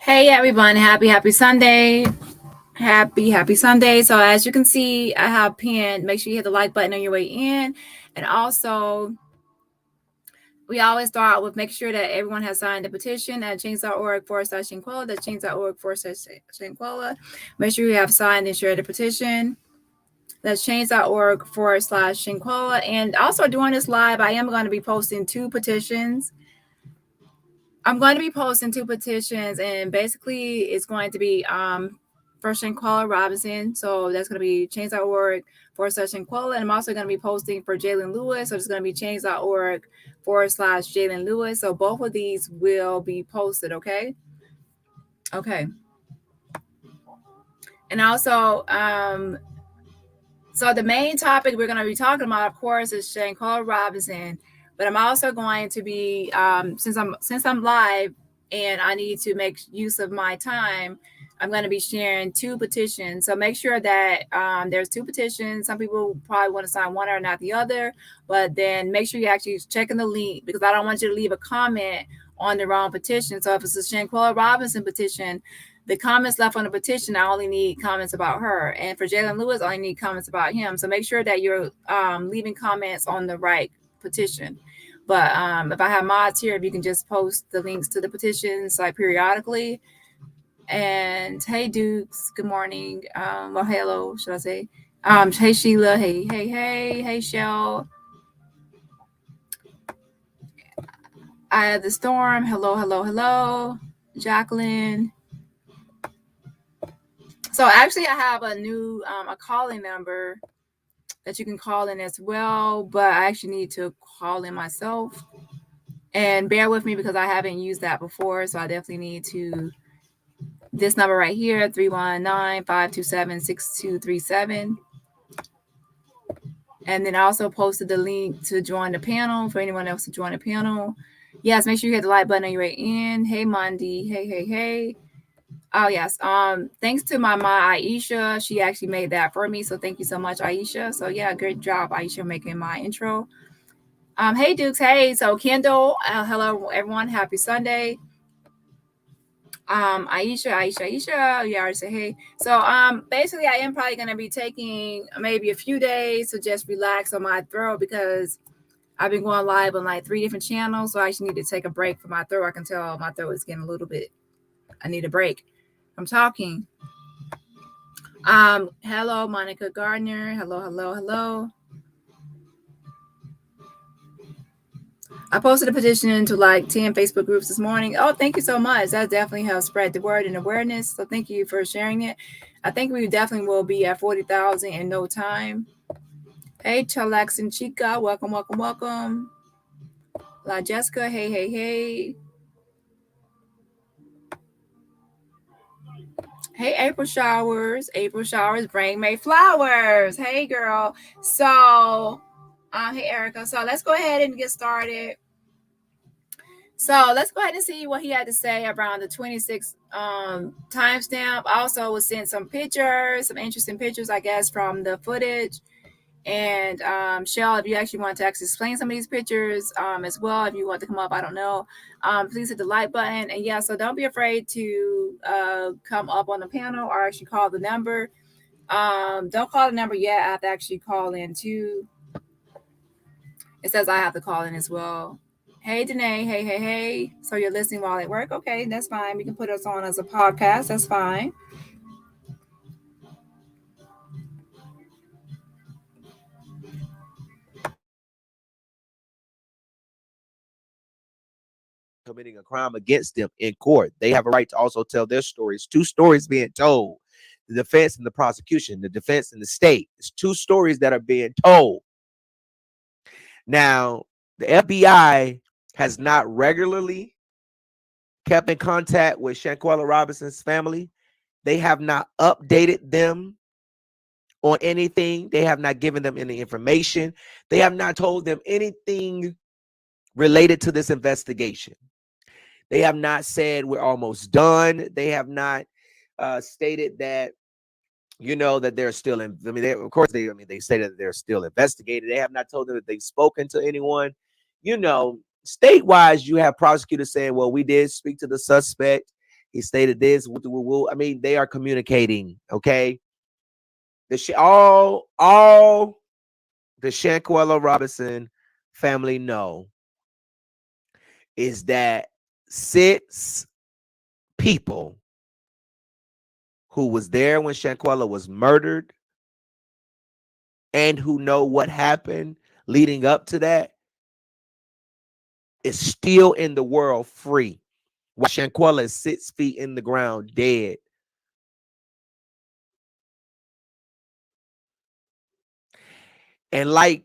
Hey everyone, happy Sunday. Happy Sunday. So as you can see, I have pinned, make sure you hit the like button on your way in. And also, we always start with make sure that everyone has signed the petition at change.org/Shanquella. That's change.org/Shanquella. Make sure you have signed and shared the petition. That's change.org/Shanquella. And also during this live, I am going to be posting two petitions. I'm going to be posting two petitions, and basically it's going to be for Shanquella Robinson. So that's going to be change.org/Shanquella. And I'm also going to be posting for Jaylen Lewis. So it's going to be change.org/Jaylen Lewis. So both of these will be posted, okay? Okay. And also, so the main topic we're going to be talking about, of course, is Shanquella Robinson. But I'm also going to be, since I'm live and I need to make use of my time, I'm going to be sharing two petitions. So make sure that there's two petitions. Some people probably want to sign one or not the other, but then make sure you actually check in the link, because I don't want you to leave a comment on the wrong petition. So if it's a Shanquella Robinson petition, the comments left on the petition, I only need comments about her. And for Jaylen Lewis, I only need comments about him. So make sure that you're leaving comments on the right petition. But if I have mods here, if you can just post the links to the petitions like periodically. And hey Dukes, good morning. Well, hello, should I say? Hey Sheila, hey Shell. I have the storm. Hello, Jacqueline. So actually I have a new a calling number that you can call in as well, but I actually need to call in myself. And bear with me because I haven't used that before, so I definitely need to. This number right here, 319-527-6237. And then I also posted the link to join the panel for anyone else to join the panel. Yes, make sure you hit the like button on your way in. Hey, Mondi. Hey. Oh, yes. Thanks to my Aisha. She actually made that for me. So thank you so much, Aisha. So yeah, great job, Aisha, making my intro. Hey, Dukes. Hey. So Kendall, hello, everyone. Happy Sunday. Aisha. You already said hey. So basically I am probably going to be taking maybe a few days to just relax on my throat, because I've been going live on like 3 different channels. So I actually need to take a break for my throat. I can tell my throat is getting a little bit, I need a break from talking. Hello, Monica Gardner. Hello. I posted a petition to like 10 Facebook groups this morning. Oh, thank you so much. That definitely helps spread the word and awareness. So thank you for sharing it. I think we definitely will be at 40,000 in no time. Hey, Chalax and Chica. Welcome. La Jessica. Hey. Hey, April Showers, bring May flowers. Hey, girl. So, hey, Erica. So let's go ahead and get started. So let's go ahead and see what he had to say around the 26 timestamp. Also was sent some pictures, some interesting pictures, I guess, from the footage. And Shell, if you actually want to actually explain some of these pictures as well, if you want to come up, I don't know, please hit the like button. And yeah, so don't be afraid to come up on the panel or actually call the number. Don't call the number yet. I have to actually call in too. It says I have to call in as well. Hey, Danae. Hey. So you're listening while at work? Okay, that's fine. We can put us on as a podcast. That's fine. Committing a crime against them in court. They have a right to also tell their stories. 2 stories being told. The defense and the prosecution, the defense and the state. It's 2 stories that are being told. Now, the FBI has not regularly kept in contact with Shanquella Robinson's family. They have not updated them on anything. They have not given them any information. They have not told them anything related to this investigation. They have not said we're almost done. They have not stated that, that they're still in. I mean, they say that they're still investigated. They have not told them that they've spoken to anyone. Statewide, you have prosecutors saying, well, we did speak to the suspect. He stated this. I mean, they are communicating. Okay, all the Shanquella Robinson family know is that 6 people who was there when Shanquella was murdered and who know what happened leading up to that is still in the world free, while Shanquella is 6 feet in the ground dead. And like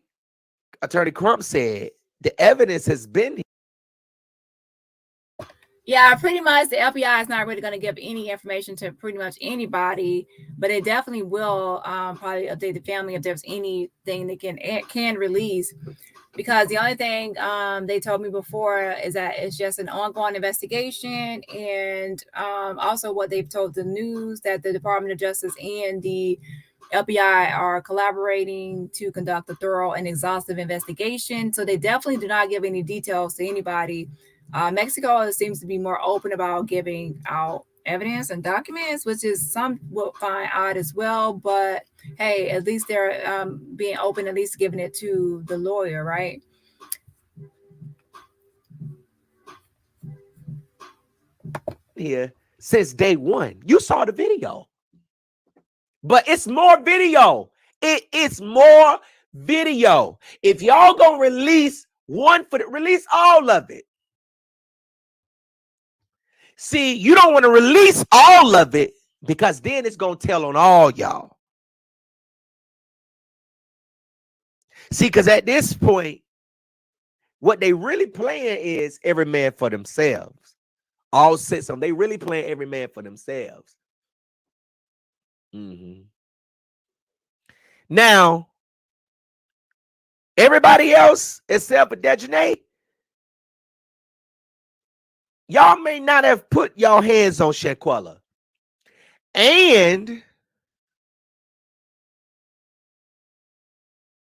Attorney Crump said, the evidence has been here. Yeah, pretty much the FBI is not really going to give any information to pretty much anybody, but it definitely will probably update the family if there's anything they can release. Because the only thing they told me before is that it's just an ongoing investigation, and also what they've told the news, that the Department of Justice and the FBI are collaborating to conduct a thorough and exhaustive investigation. So they definitely do not give any details to anybody. Mexico seems to be more open about giving out evidence and documents, which is some will find odd as well. But hey, at least they're being open, at least giving it to the lawyer, right? Here since day one. You saw the video. But it's more video. It is more video. If y'all gonna release release all of it. See, you don't want to release all of it because then it's gonna tell on all y'all. See, because at this point, what they really playing is every man for themselves. All 6 of them, they really playing every man for themselves. Now, everybody else except for Dejanae, y'all may not have put y'all hands on Shanquella. And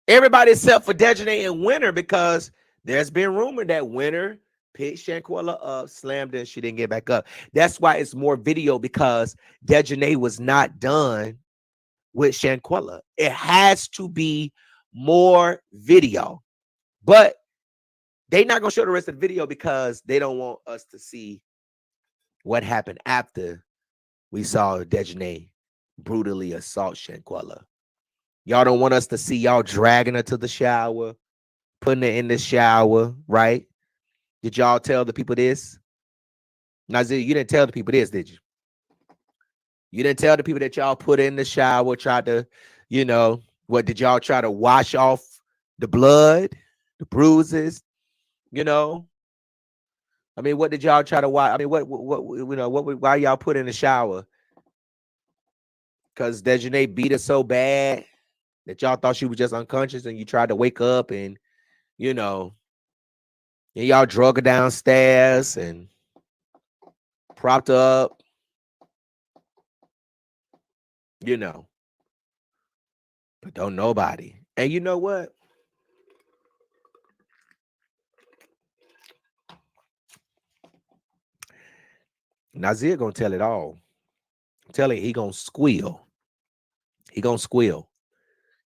everybody except for Dejanae and Winter, because there's been rumor that Winter picked Shanquella up, slammed her, and she didn't get back up. That's why it's more video, because Dejanae was not done with Shanquella. It has to be more video. But they're not going to show the rest of the video because they don't want us to see what happened after we saw Dejanae brutally assault Shanquella. Y'all don't want us to see y'all dragging her to the shower, putting her in the shower, right? Did y'all tell the people this? Nazir, you didn't tell the people this, did you? You didn't tell the people that y'all put in the shower, tried to, what did y'all try to wash off the blood, the bruises, I mean, what did y'all try to wash? I mean, why y'all put in the shower? Because Dejanae beat her so bad that y'all thought she was just unconscious, and you tried to wake up, and and y'all drug her downstairs and propped her up, but don't nobody. And you know what? Nazir gonna tell it all. I'm telling you, he gonna squeal. He gonna squeal.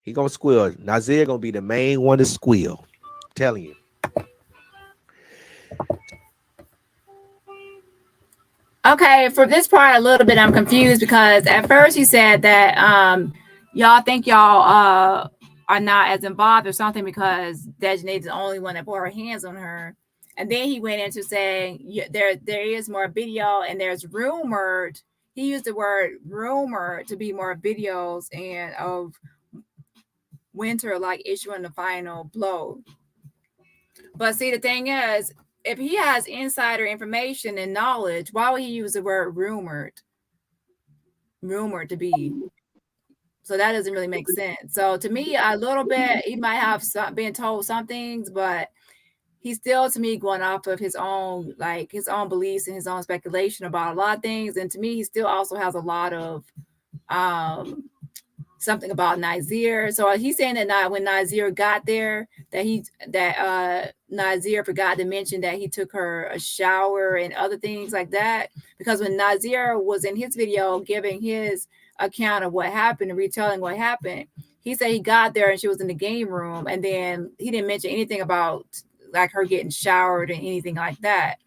He gonna squeal. Nazir gonna be the main one to squeal. I'm telling you. Okay, for this part a little bit, I'm confused, because at first he said that y'all think y'all are not as involved or something because Dejanae's the only one that put her hands on her. And then he went into saying there is more video, and there's rumored. He used the word rumor to be more videos and of Winter like issuing the final blow. But see, the thing is, if he has insider information and knowledge, why would he use the word rumored to be? So that doesn't really make sense. So to me, a little bit, he might have been told some things, but he's still, to me, going off of his own beliefs and his own speculation about a lot of things. And to me, he still also has a lot of something about Nazir. So he's saying that when Nazir got there, that Nazir forgot to mention that he took her a shower and other things like that. Because when Nazir was in his video giving his account of what happened and retelling what happened, he said he got there and she was in the game room, and then he didn't mention anything about like her getting showered and anything like that.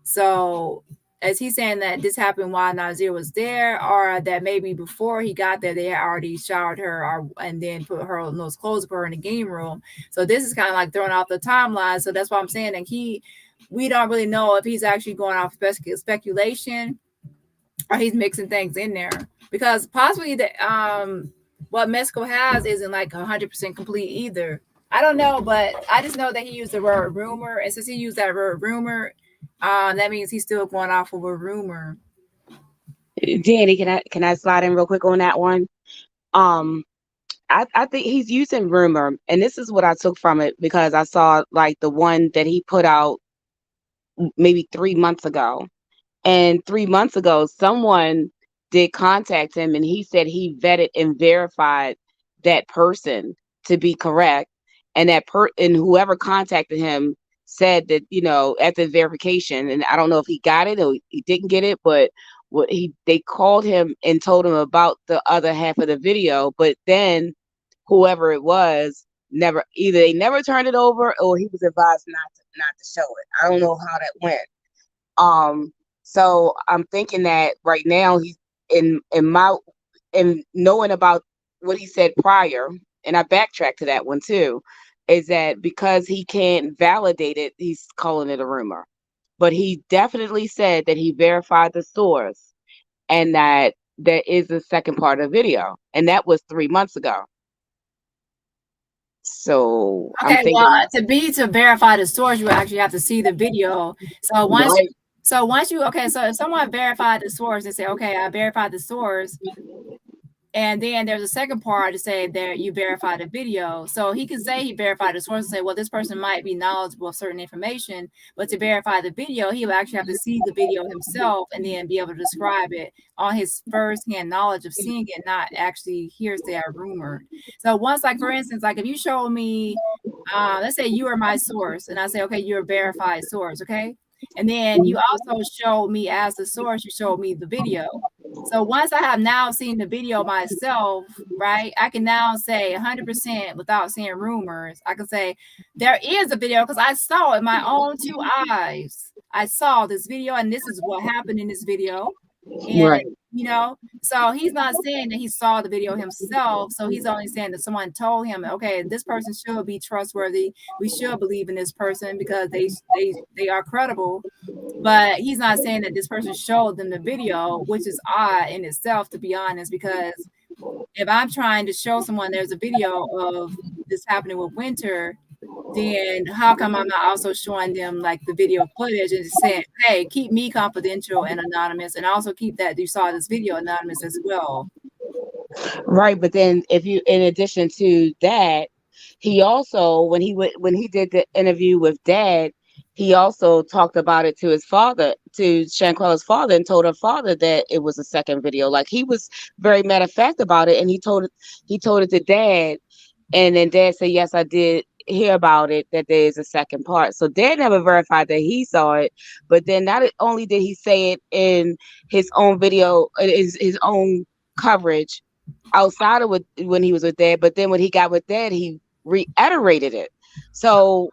So is he saying that this happened while Nazir was there, or that maybe before he got there, they had already showered her and then put her in those clothes, put her in the game room? So this is kind of like throwing off the timeline. So that's why I'm saying that we don't really know if he's actually going off speculation or he's mixing things in there, because possibly what Mexico has isn't like 100% complete either. I don't know, but I just know that he used the word rumor, and since he used that word rumor, that means he's still going off of a rumor. Danny, can I slide in real quick on that one? I think he's using rumor, and this is what I took from it, because I saw like the one that he put out maybe 3 months ago. And 3 months ago, someone did contact him, and he said he vetted and verified that person to be correct. And and whoever contacted him said that, at the verification, and I don't know if he got it or he didn't get it, but they called him and told him about the other half of the video, but then whoever it was either they never turned it over or he was advised not to show it. I don't know how that went. So I'm thinking that right now he's in knowing about what he said prior, and I backtracked to that one too, is that because he can't validate it, he's calling it a rumor. But he definitely said that he verified the source and that there is a second part of the video, and that was 3 months ago. So okay, I'm thinking, well, to verify the source, you actually have to see the video. So once right. so if someone verified the source and say, okay, I verified the source, and then there's a second part to say that you verified the video. So he can say he verified the source and say, well, this person might be knowledgeable of certain information, but to verify the video, he will actually have to see the video himself and then be able to describe it on his firsthand knowledge of seeing it, not actually hearsay or rumored. So once, like for instance, like if you show me, let's say you are my source, and I say, okay, you're a verified source, okay? And then you also showed me as the source, you showed me the video. So once I have now seen the video myself, right, I can now say 100% without seeing rumors. I can say there is a video because I saw it in my own 2 eyes. I saw this video, and this is what happened in this video. And Right. So he's not saying that he saw the video himself. So he's only saying that someone told him, okay, this person should be trustworthy. We should believe in this person because they are credible. But he's not saying that this person showed them the video, which is odd in itself, to be honest, because if I'm trying to show someone there's a video of this happening with Winter, then how come I'm not also showing them like the video footage and saying, hey, keep me confidential and anonymous, and also keep that you saw this video anonymous as well? Right, but then in addition to that, he also when he did the interview with Dad, he also talked about it to his father, to Shanquella's father, and told her father that it was a second video. Like, he was very matter of fact about it, and he told it to Dad, and then Dad said, yes, I did hear about it, that there is a second part. So Dad never verified that he saw it, but then not only did he say it in his own video, his own coverage outside of when he was with Dad, but then when he got with Dad, he reiterated it. So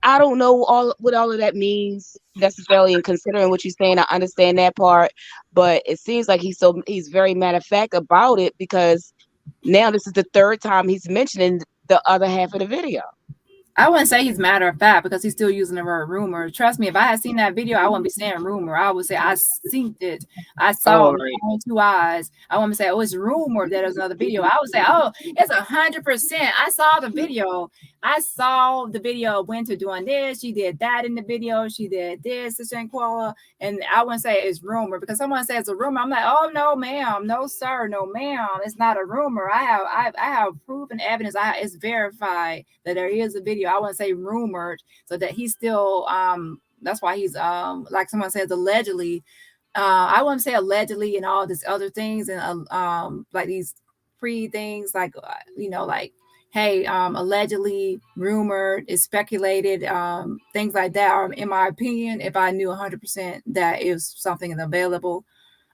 I don't know what all of that means necessarily, and considering what you're saying, I understand that part, but it seems like he's very matter of fact about it, because now this is the third time he's mentioning the other half of the video. I wouldn't say he's matter of fact because he's still using the word rumor. Trust me, if I had seen that video, I wouldn't be saying rumor. I would say I seen it. I saw it with my own 2 eyes. I wouldn't say, oh, it's rumored that there's another video. I would say, oh, it's 100%. I saw the video. I saw the video of Winter doing this. She did that in the video. She did this to Shanquella. And I wouldn't say it's rumor, because someone says a rumor. I'm like, oh, no, ma'am. No, sir. No, ma'am. It's not a rumor. I have proof and evidence. It's verified that there is a video. I wouldn't say rumored, so that he's still that's why he's like someone says allegedly. I wouldn't say allegedly and all these other things, and like these pre things like, like, hey, allegedly, rumored, is speculated, things like that. Or in my opinion, if I knew 100% that it was something available.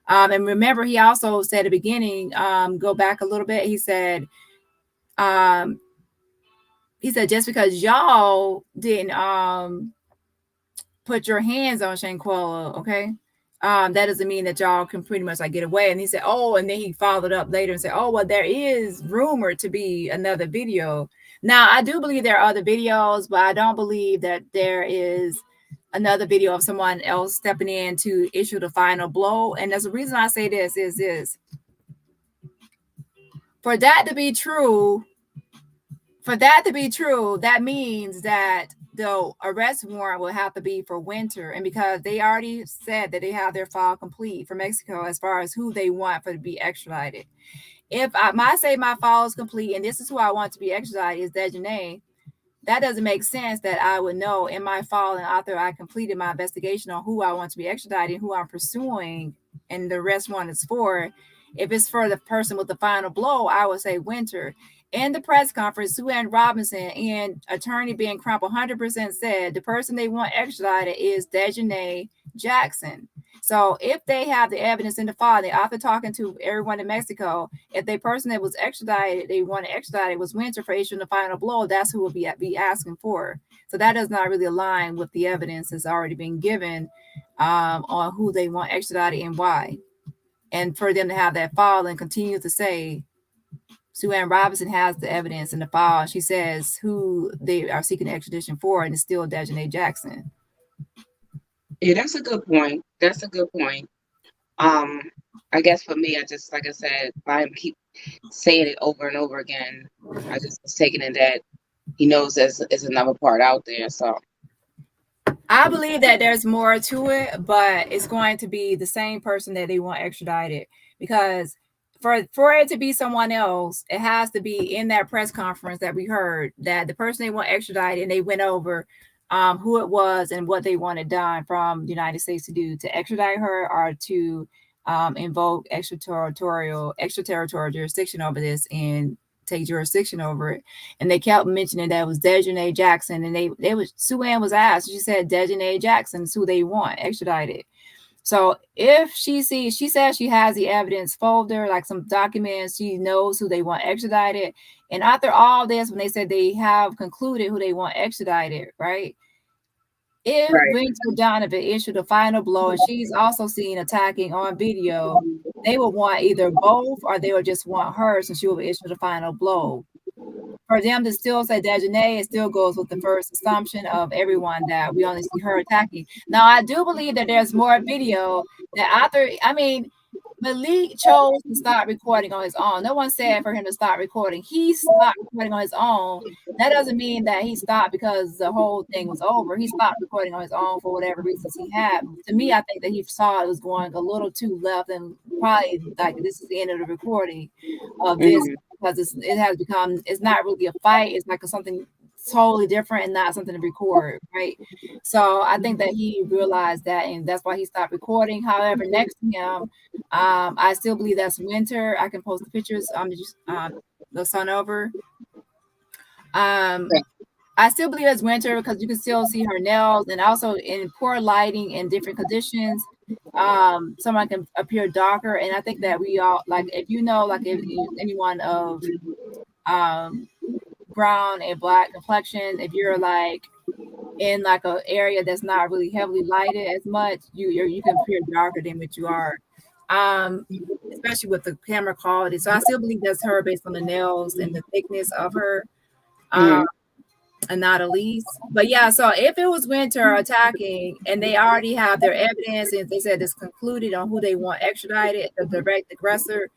And remember, he also said at the beginning, go back a little bit. He said just because y'all didn't put your hands on Shanquella, okay, that doesn't mean that y'all can pretty much like get away. And he said, oh, and then he followed up later and said, oh, well, there is rumored to be another video. Now, I do believe there are other videos, but I don't believe that there is another video of someone else stepping in to issue the final blow. And there's a reason I say this is for that to be true, that means that the arrest warrant will have to be for Winter. And because they already said that they have their file complete for Mexico as far as who they want for to be extradited. If I say my file is complete and this is who I want to be extradited is Dejanay, that doesn't make sense that I would know in my file and after I completed my investigation on who I want to be extradited, who I'm pursuing, and the arrest warrant is for. If it's for the person with the final blow, I would say Winter. In the press conference, Sue Ann Robinson and attorney Ben Crump 100% said the person they want extradited is Dejanay Jackson. So if they have the evidence in the file, they after talking to everyone in Mexico, if the person that was extradited, they want to extradite was Winter for issuing the final blow, that's who will be asking for. So that does not really align with the evidence that's already been given on who they want extradited and why. And for them to have that file and continue to say, Sue Ann Robinson has the evidence in the file, and she says who they are seeking extradition for, and it's still Dejanay Jackson. Yeah, that's a good point. I guess for me, I just, like I said, I keep saying it over and over again. I just was taking it that he knows there's another part out there. So I believe that there's more to it, but it's going to be the same person that they want extradited, because for it to be someone else, it has to be in that press conference that we heard that the person they want extradited, and they went over who it was and what they wanted done from the United States to do to extradite her or to invoke extraterritorial jurisdiction over this and take jurisdiction over it. And they kept mentioning that it was Dejanay Jackson, and they was Sue Ann was asked, she said Dejanay Jackson is who they want extradited. So if she says she has the evidence folder, like some documents, she knows who they want extradited. And after all this, when they said they have concluded who they want extradited, right? If Winter Donovan issued a final blow and she's also seen attacking on video, they will want either both or they would just want her, since she will issue the final blow. For them to still say Dejanay, it still goes with the first assumption of everyone that we only see her attacking. Now, I do believe that there's more video that Malik chose to start recording on his own. No one said for him to start recording. He stopped recording on his own. That doesn't mean that he stopped because the whole thing was over. He stopped recording on his own for whatever reasons he had. To me, I think that he saw it was going a little too left, and probably like this is the end of the recording of this, because it has become, it's not really a fight. It's like something totally different and not something to record, right? So I think that he realized that, and that's why he stopped recording. However, next to him, I still believe that's Winter. I can post the pictures. The sun over. I still believe it's Winter because you can still see her nails, and also in poor lighting and different conditions, someone can appear darker. And I think that we all, like, if you know, like if anyone of brown and black complexion, if you're like in like an area that's not really heavily lighted as much, you can appear darker than what you are, especially with the camera quality. So I still believe that's her based on the nails and the thickness of her, and not Elise. But yeah, so if it was Winter attacking and they already have their evidence and they said it's concluded on who they want extradited, the direct aggressor,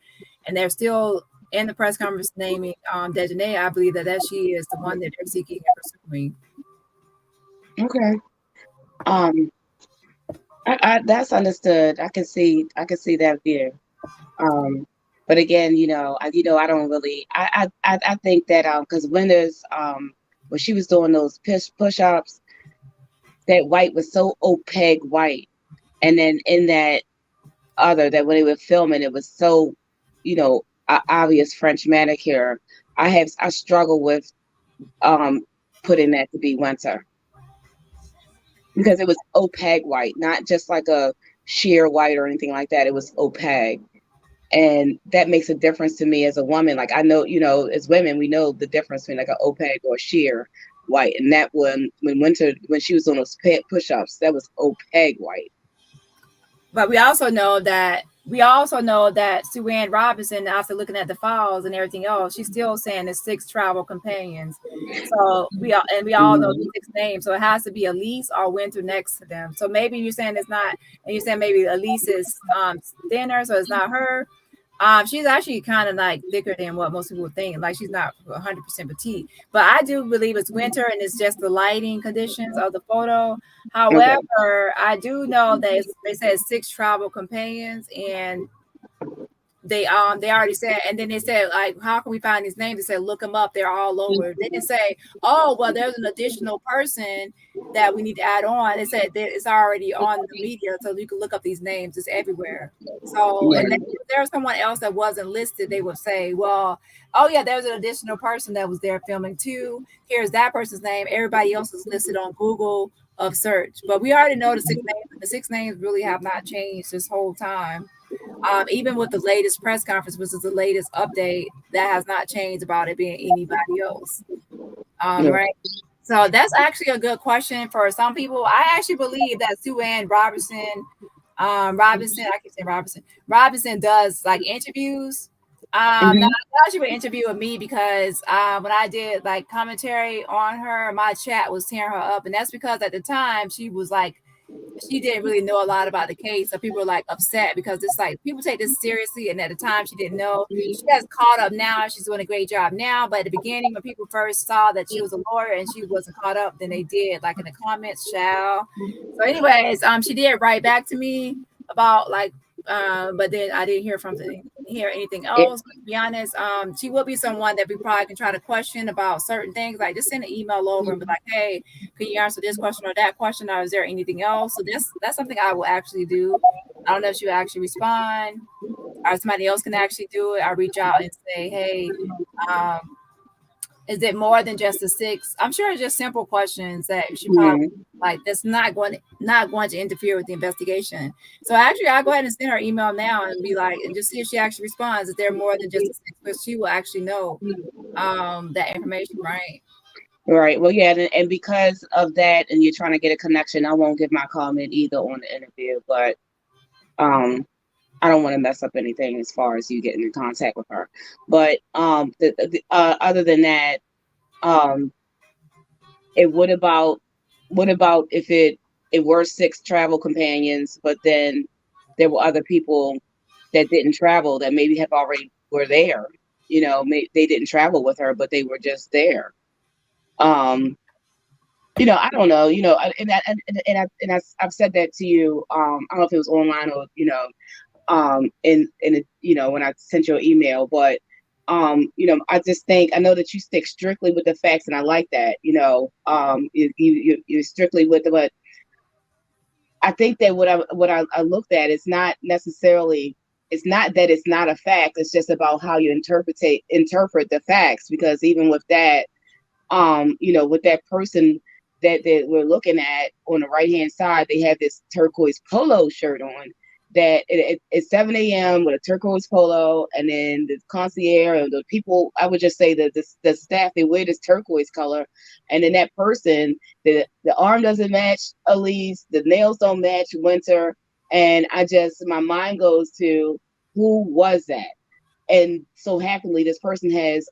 and they're still in the press conference naming Dejanay, I believe that she is the one that they're seeking and pursuing. Okay. I that's understood. I can see that view. But again, I don't really. I think that because when she was doing those push-ups, that white was so opaque white, and then in that other that when they were filming, it was so, obvious French manicure, I struggle with putting that to be winter, because it was opaque white, not just like a sheer white or anything like that. It was opaque. And that makes a difference to me as a woman. Like, I know, as women, we know the difference between like an opaque or sheer white. And that when she was on those push-ups, that was opaque white. But we also know that Sue Ann Robinson, after looking at the files and everything else, she's still saying it's 6 travel companions. So we all know the 6 names. So it has to be Elise or Winter next to them. So maybe you're saying it's not, and you're saying maybe Elise is thinner, so it's not her. She's actually kind of like thicker than what most people think. Like, she's not 100% petite, but I do believe it's winter and it's just the lighting conditions of the photo. However, I do know that they said 6 travel companions, and they already said, and then they said, like, how can we find these names? They said, look them up, they're all over. They didn't say, oh, well, there's an additional person that we need to add on. They said that it's already on the media, so you can look up these names. It's everywhere. So, and then if there's someone else that wasn't listed, they would say, well, oh yeah, there's an additional person that was there filming too. Here's that person's name. Everybody else is listed on Google of search. But we already know the 6 names. The 6 names really have not changed this whole time. Even with the latest press conference, which is the latest update, that has not changed about it being anybody else. Right. So that's actually a good question for some people. I actually believe that Sue Ann Robinson, Robinson does like interviews. Now, she would interview with me because when I did like commentary on her, my chat was tearing her up, and that's because at the time she was like, she didn't really know a lot about the case, so people were like upset because it's like people take this seriously, and at the time she didn't know. She has caught up now. She's doing a great job now, but at the beginning when people first saw that she was a lawyer and she wasn't caught up, then they did like in the comments, So anyways, she did write back to me about like but then I didn't hear anything else. To be honest, she will be someone that we probably can try to question about certain things. Like, just send an email over and be like, hey, can you answer this question or that question, or is there anything else? So that's something I will actually do. I don't know if she will actually respond or somebody else can actually do it. I'll reach out and say, hey, is it more than just the 6? I'm sure it's just simple questions that she probably like that's not going to interfere with the investigation. So actually, I'll go ahead and send her email now and be like, and just see if she actually responds. Is there more than just the 6? Because she will actually know that information, right? Right. Well, yeah, and because of that, and you're trying to get a connection, I won't give my comment either on the interview, but I don't want to mess up anything as far as you getting in contact with her. But other than that, what about if it were 6 travel companions, but then there were other people that didn't travel that maybe have already were there. They didn't travel with her, but they were just there. I don't know. I've said that to you. I don't know if it was online or when I sent you an email, but I just think, I know that you stick strictly with the facts, and I like that. You're strictly with it, but I think that what I looked at is not necessarily. It's not that it's not a fact. It's just about how you interpret the facts. Because even with that, with that person that we're looking at on the right hand side, they have this turquoise polo shirt on. That it's 7 a.m. with a turquoise polo, and then the concierge or the people, I would just say that the staff, they wear this turquoise color, and then that person, the arm doesn't match Elise, the nails don't match Winter, and my mind goes to, who was that? And so happily, this person has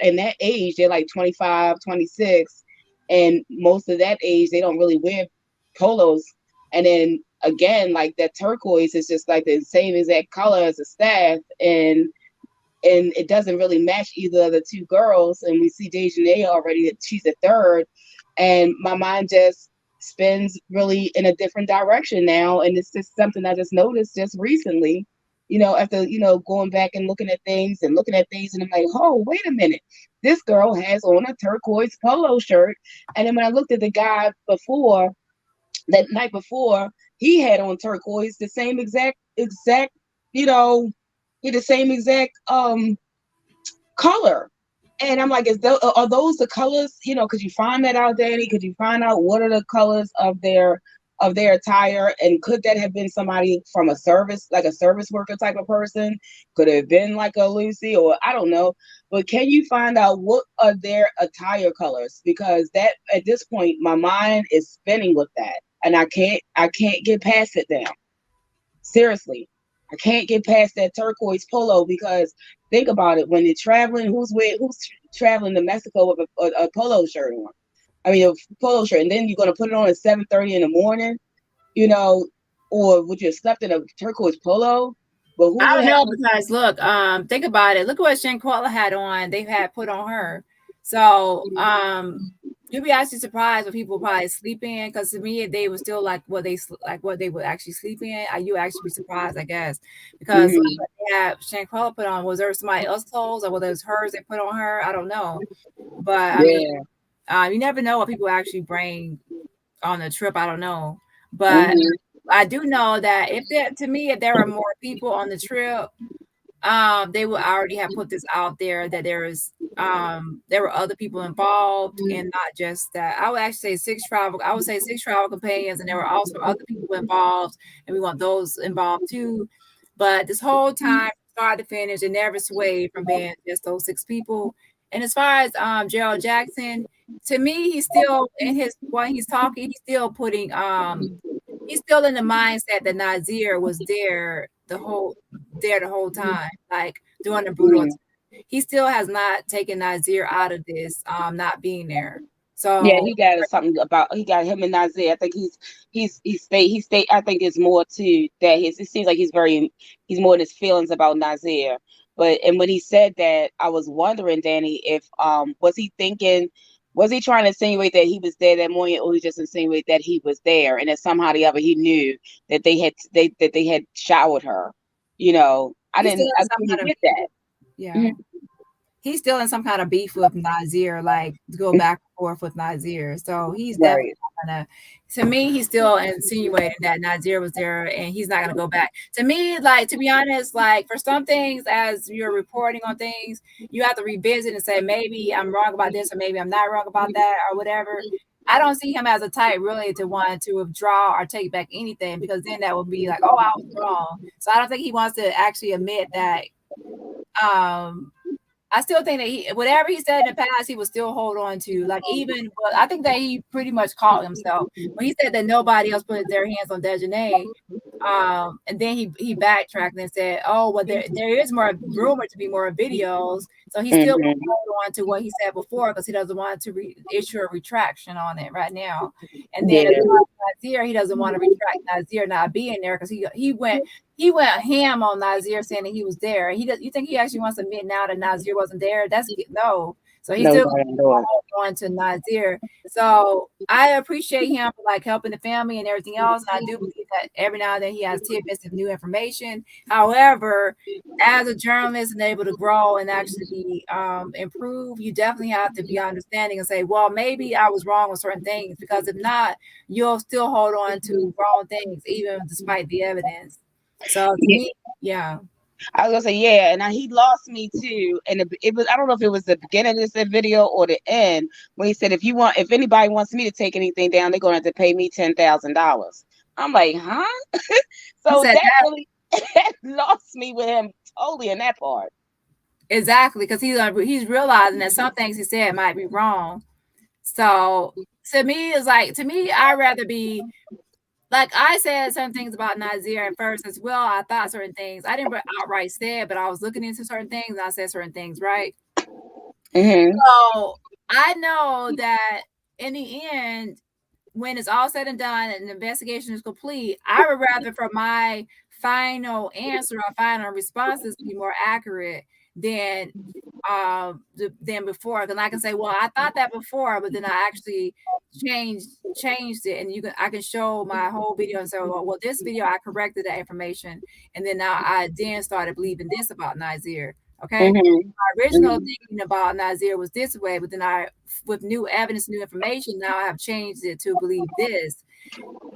in that age, they're like 25, 26, and most of that age, they don't really wear polos, and then again, like that turquoise is just like the same exact color as the staff, and it doesn't really match either of the 2 girls. And we see Dejanay already, that she's a third, and my mind just spins really in a different direction now. And it's just something I just noticed just recently, after going back and looking at things, and I'm like, oh, wait a minute, this girl has on a turquoise polo shirt. And then when I looked at the guy before, that night before, he had on turquoise, the same exact, He the same exact color. And I'm like, are those the colors? You know, could you find that out, Dani? Could you find out what are the colors of their attire? And could that have been somebody from a service, like a service worker type of person? Could it have been like a Lucy, or I don't know. But can you find out what are their attire colors? Because that at this point, my mind is spinning with that, and I can't get past it now. Seriously, I can't get past that turquoise polo because think about it. When you're traveling, who's traveling to Mexico with a polo shirt on? I mean, a polo shirt, and then you're gonna put it on at 7:30 in the morning, you know, or would you have slept in a turquoise polo? But who I would don't have? know because look, think about it. Look at what Shanquella had on. They had put on her. So you'd be actually surprised when people probably sleep in. Because to me, if they were still like what they would actually sleep in, you actually be surprised, I guess, because what they had Shanquella put on, was there somebody else's clothes or whether it was hers they put on her? I don't know, but I mean, you never know what people actually bring on the trip. I don't know, but I do know that if there were more people on the trip, they would already have put this out there that there were other people involved and not just that. I would actually say I would say 6 travel companions, and there were also other people involved, and we want those involved too. But this whole time, start to finish, it never swayed from being just those 6 people. And as far as Gerald Jackson, to me, he's still when he's talking, he's still putting he's still in the mindset that Nazir was there the whole time, like during the brutal. He still has not taken Nazir out of this, not being there. So yeah, he got something about he got him and Nazir. I think he stayed. I think it's more to that. It seems like he's more in his feelings about Nazir. But and when he said that, I was wondering, Dani, if was he trying to insinuate that he was there that morning, or he just insinuate that he was there, and that somehow the other he knew that they had showered her. You know, I didn't get that. Yeah. Mm-hmm. He's still in some kind of beef with Nazir, like to go back and forth with Nazir. So he's definitely gonna. To me, he's still insinuating that Nazir was there, and he's not gonna go back. To me, like to be honest, like for some things, as you're reporting on things, you have to revisit and say maybe I'm wrong about this, or maybe I'm not wrong about that, or whatever. I don't see him as a type really to want to withdraw or take back anything, because then that would be like, oh, I was wrong. So I don't think he wants to actually admit that. I still think that whatever he said in the past, he would still hold on to. Like I think that he pretty much caught himself when he said that nobody else put their hands on Dejanay. And then he backtracked and said, "Oh, well, there is more rumored to be more videos." So he still hold on to what he said before because he doesn't want to issue a retraction on it right now. And then Nazir, he doesn't want to retract Nazir not being there because he went ham on Nazir saying that he was there. You think he actually wants to admit now that Nazir wasn't there? That's no. So he's still going to Nazir. So I appreciate him for like helping the family and everything else. And I do believe that every now and then he has tidbits of new information. However, as a journalist and able to grow and actually improve, you definitely have to be understanding and say, well, maybe I was wrong with certain things, because if not, you'll still hold on to wrong things, even despite the evidence. So to me, yeah. I was gonna say, yeah, and he lost me too. And it was, I don't know if it was the beginning of this video or the end, when he said, if anybody wants me to take anything down, they're gonna have to pay me $10,000. I'm like, huh? So that really lost me with him totally in that part. Exactly, because he's realizing that some things he said might be wrong. So to me, I'd rather be like, I said some things about Nazir at first as well. I thought certain things. I didn't outright say it, but I was looking into certain things and I said certain things, right? So I know that in the end, when it's all said and done and the investigation is complete, I would rather for my final answer or final responses be more accurate than before. Because I can say, well, I thought that before, but then I actually changed it, and I can show my whole video and say, well, this video I corrected that information, and then now I started believing this about Nazir. Okay, my original thinking about Nazir was this way, but then with new evidence, new information, now I have changed it to believe this.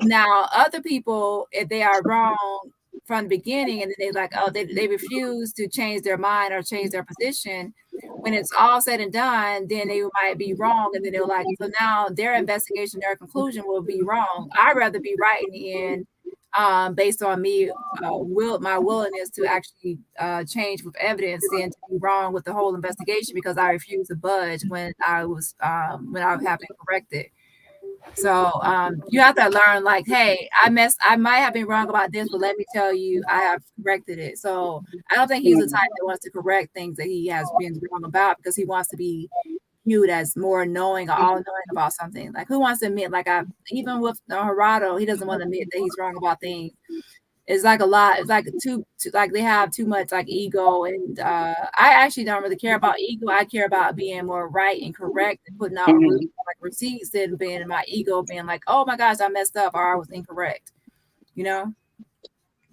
Now, other people, if they are wrong from the beginning, and then they like, oh, they refuse to change their mind or change their position. When it's all said and done, then they might be wrong, and then they're like, so now their investigation, their conclusion will be wrong. I'd rather be right in the end, based on me, my willingness to actually change with evidence, than to be wrong with the whole investigation because I refuse to budge when I have been corrected. So you have to learn, like, hey, I might have been wrong about this, but let me tell you, I have corrected it. So I don't think he's the type that wants to correct things that he has been wrong about, because he wants to be viewed as more knowing or all knowing about something. Like, who wants to admit, like, even with Gerardo, he doesn't want to admit that he's wrong about things. It's like a lot. It's like like they have too much like ego, and I actually don't really care about ego. I care about being more right and correct and putting out like receipts than being my ego being like, oh my gosh, I messed up or I was incorrect. You know?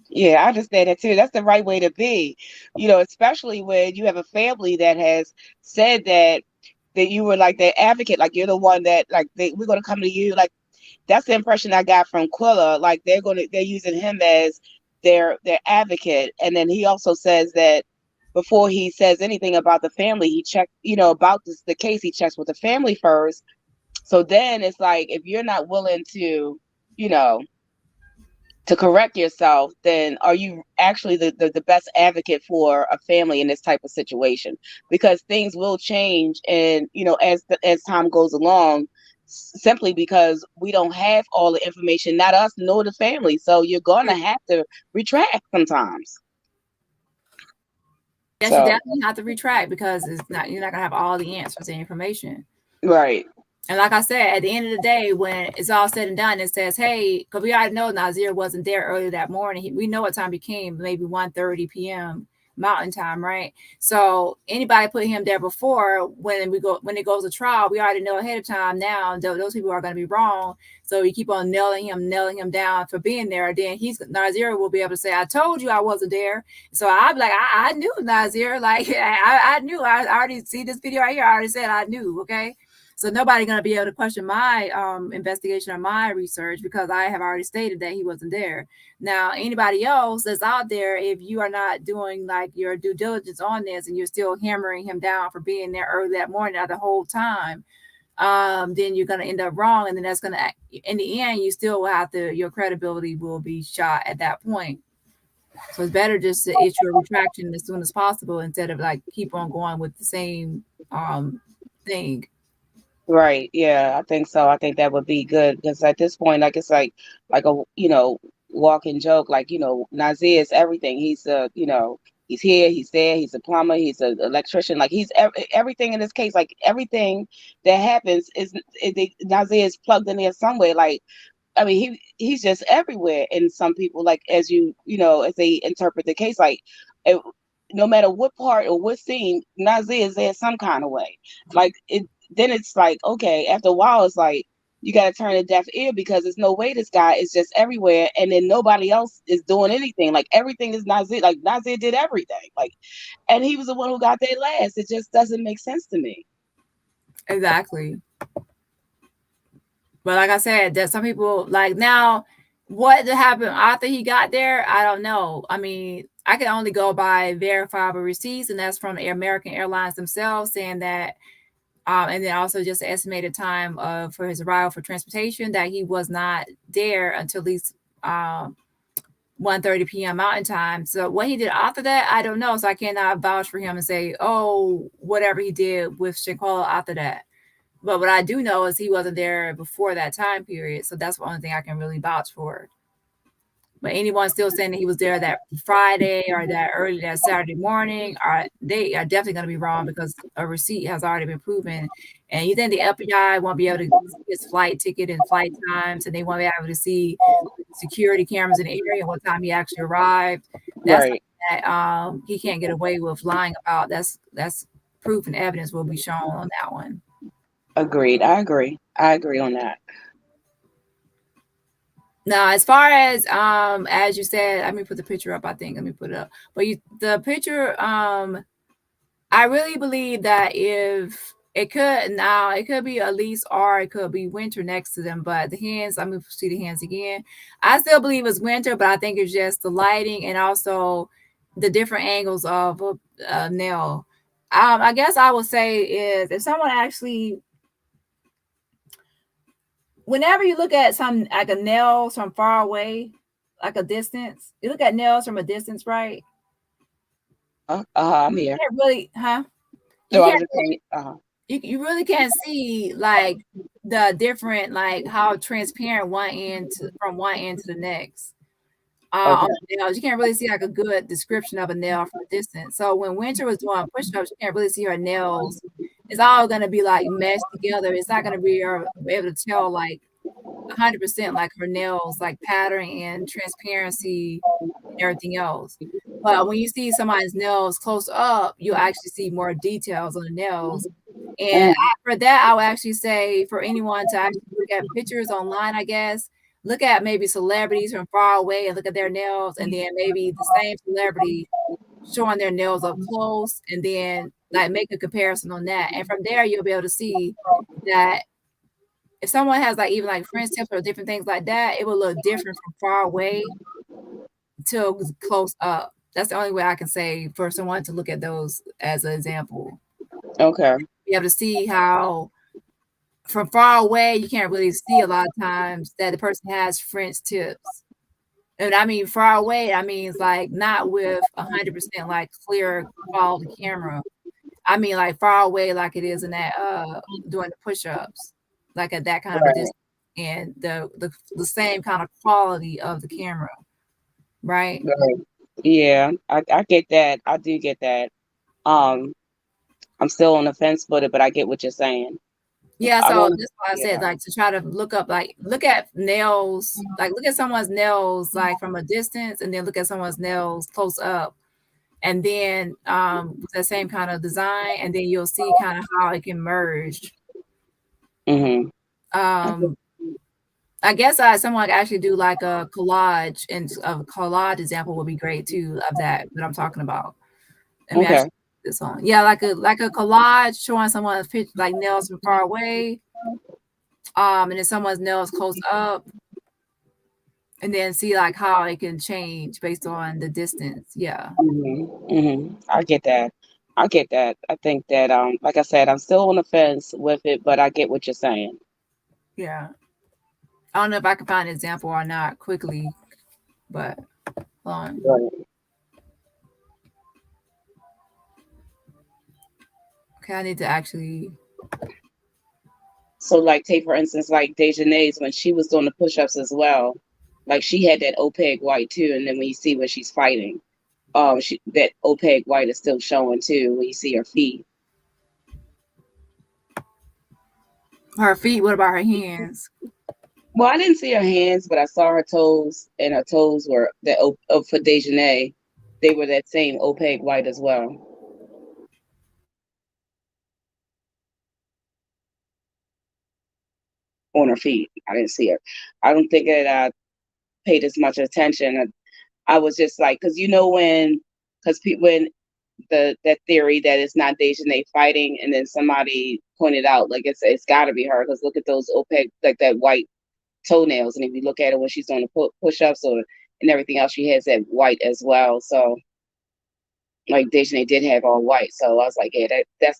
Yeah, I understand that too. That's the right way to be. Especially when you have a family that has said that you were like their advocate, like you're the one that like we're gonna come to you. Like, that's the impression I got from Quilla. Like they're using him as their advocate. And then he also says that before he says anything about the family, he checked, about the case, he checks with the family first. So then it's like, if you're not willing to, to correct yourself, then are you actually the best advocate for a family in this type of situation? Because things will change, and as time goes along, simply because we don't have all the information, not us nor the family. So you're gonna have to retract sometimes. Yes, you definitely have to retract, because you're not gonna have all the answers and information. Right. And like I said, at the end of the day, when it's all said and done, it says, hey, because we already know Nazir wasn't there early that morning. We know what time he came, maybe 1:30 p.m. Mountain Time, right? So anybody put him there before, when it goes to trial, we already know ahead of time now those people are going to be wrong. So you keep on nailing him down for being there. Then Nazir will be able to say, I told you I wasn't there. So I'll be like, I knew, Nazir. Like, I knew. I already see this video right here. I already said I knew. Okay. So nobody's going to be able to question my investigation or my research, because I have already stated that he wasn't there. Now, anybody else that's out there, if you are not doing like your due diligence on this, and you're still hammering him down for being there early that morning the whole time, then you're going to end up wrong. And then that's going to, in the end, you still will have to, your credibility will be shot at that point. So it's better just to issue a retraction as soon as possible, instead of like keep on going with the same thing. Right. Yeah, I think so. I think that would be good, because at this point, like, it's like a walking joke. Like, Nazir is everything. He's he's here, he's there, he's a plumber, he's an electrician. Like, he's everything in this case. Like, everything that happens Nazir is plugged in there somewhere. Like, I mean, he's just everywhere. And some people, like, as as they interpret the case, like, no matter what part or what scene, Nazir is there some kind of way. Like, then it's like, okay, after a while, it's like you got to turn a deaf ear, because there's no way this guy is just everywhere, and then nobody else is doing anything. Like, everything is Nazir. Like, Nazir did everything. Like, and he was the one who got there last. It just doesn't make sense to me. Exactly. But like I said, that some people, like, now what happened after he got there, I don't know. I mean, I can only go by verifiable receipts, and that's from the American Airlines themselves, saying that. And then also just the estimated time for his arrival for transportation, that he was not there until at least 1:30 p.m. Mountain Time. So what he did after that, I don't know. So I cannot vouch for him and say, oh, whatever he did with Shanquella after that. But what I do know is he wasn't there before that time period. So that's the only thing I can really vouch for. But anyone still saying that he was there that Friday or that Saturday morning, they are definitely going to be wrong, because a receipt has already been proven. And you think the FBI won't be able to see his flight ticket and flight times, and they won't be able to see security cameras in the area and what time he actually arrived. That's right. That he can't get away with lying about. That's proof and evidence will be shown on that one. Agreed. I agree on that. Now, as far as you said, let me put the picture up. I think let me put it up. But the picture, I really believe that if It could be Elise or it could be Winter next to them. But the hands, I'm going to see the hands again. I still believe it's Winter, but I think it's just the lighting and also the different angles of a nail. I guess I would say is if someone actually, whenever you look at some like a nail from far away, like a distance, you look at nails from a distance, right? I'm here. You can't really, huh? No, I was just saying, You really can't see like the different, like how transparent one end from one end to the next. On the nails, you can't really see like a good description of a nail from a distance. So when Winter was doing push-ups, you can't really see her nails. It's all gonna be like meshed together. It's not gonna be able to tell like 100% like her nails, like pattern and transparency and everything else. But when you see somebody's nails close up, you'll actually see more details on the nails. And for that, I would actually say for anyone to actually look at pictures online, I guess, look at maybe celebrities from far away and look at their nails, and then maybe the same celebrity showing their nails up close, and then like make a comparison on that. And from there, you'll be able to see that if someone has like even like French tips or different things like that, it will look different from far away to close up. That's the only way I can say for someone to look at those as an example. Okay. Be able to see how from far away you can't really see a lot of times that the person has French tips. And I mean far away, I mean like not with 100% like clear quality camera. I mean like far away like it is in that doing the push-ups, like at that kind of a distance, and the same kind of quality of the camera. Right? Yeah, I get that. I do get that. I'm still on the fence with it, but I get what you're saying. Yeah, so that's why I said like to try to look at nails, like look at someone's nails like from a distance, and then look at someone's nails close up, and then with that same kind of design, and then you'll see kind of how it can merge. I guess someone actually do like a collage, and a collage example would be great too of that I'm talking about. Let me actually put this on. Yeah, like a collage showing someone's picture, like nails from far away, and then someone's nails close up, and then see like how it can change based on the distance. Yeah. I get that. I get that. I think that like I said, I'm still on the fence with it, but I get what you're saying. Yeah. I don't know if I can find an example or not quickly, but hold on. Okay, I need to actually. So, like, take for instance, like Dejanay's when she was doing the push-ups as well, like she had that opaque white too, and then when you see when she's fighting, that opaque white is still showing too when you see her feet. Her feet. What about her hands? Well, I didn't see her hands, but I saw her toes, and her toes were that for Dejanay, they were that same opaque white as well. On her feet, I didn't see her. I don't think that I paid as much attention. I was just like, because when that theory that it's not Dejanay fighting, and then somebody pointed out like it's got to be her because look at those opaque, like that white toenails, and if you look at it when she's doing the push-ups and everything else, she has that white as well. So like Dejanay did have all white, so I was like, yeah, that's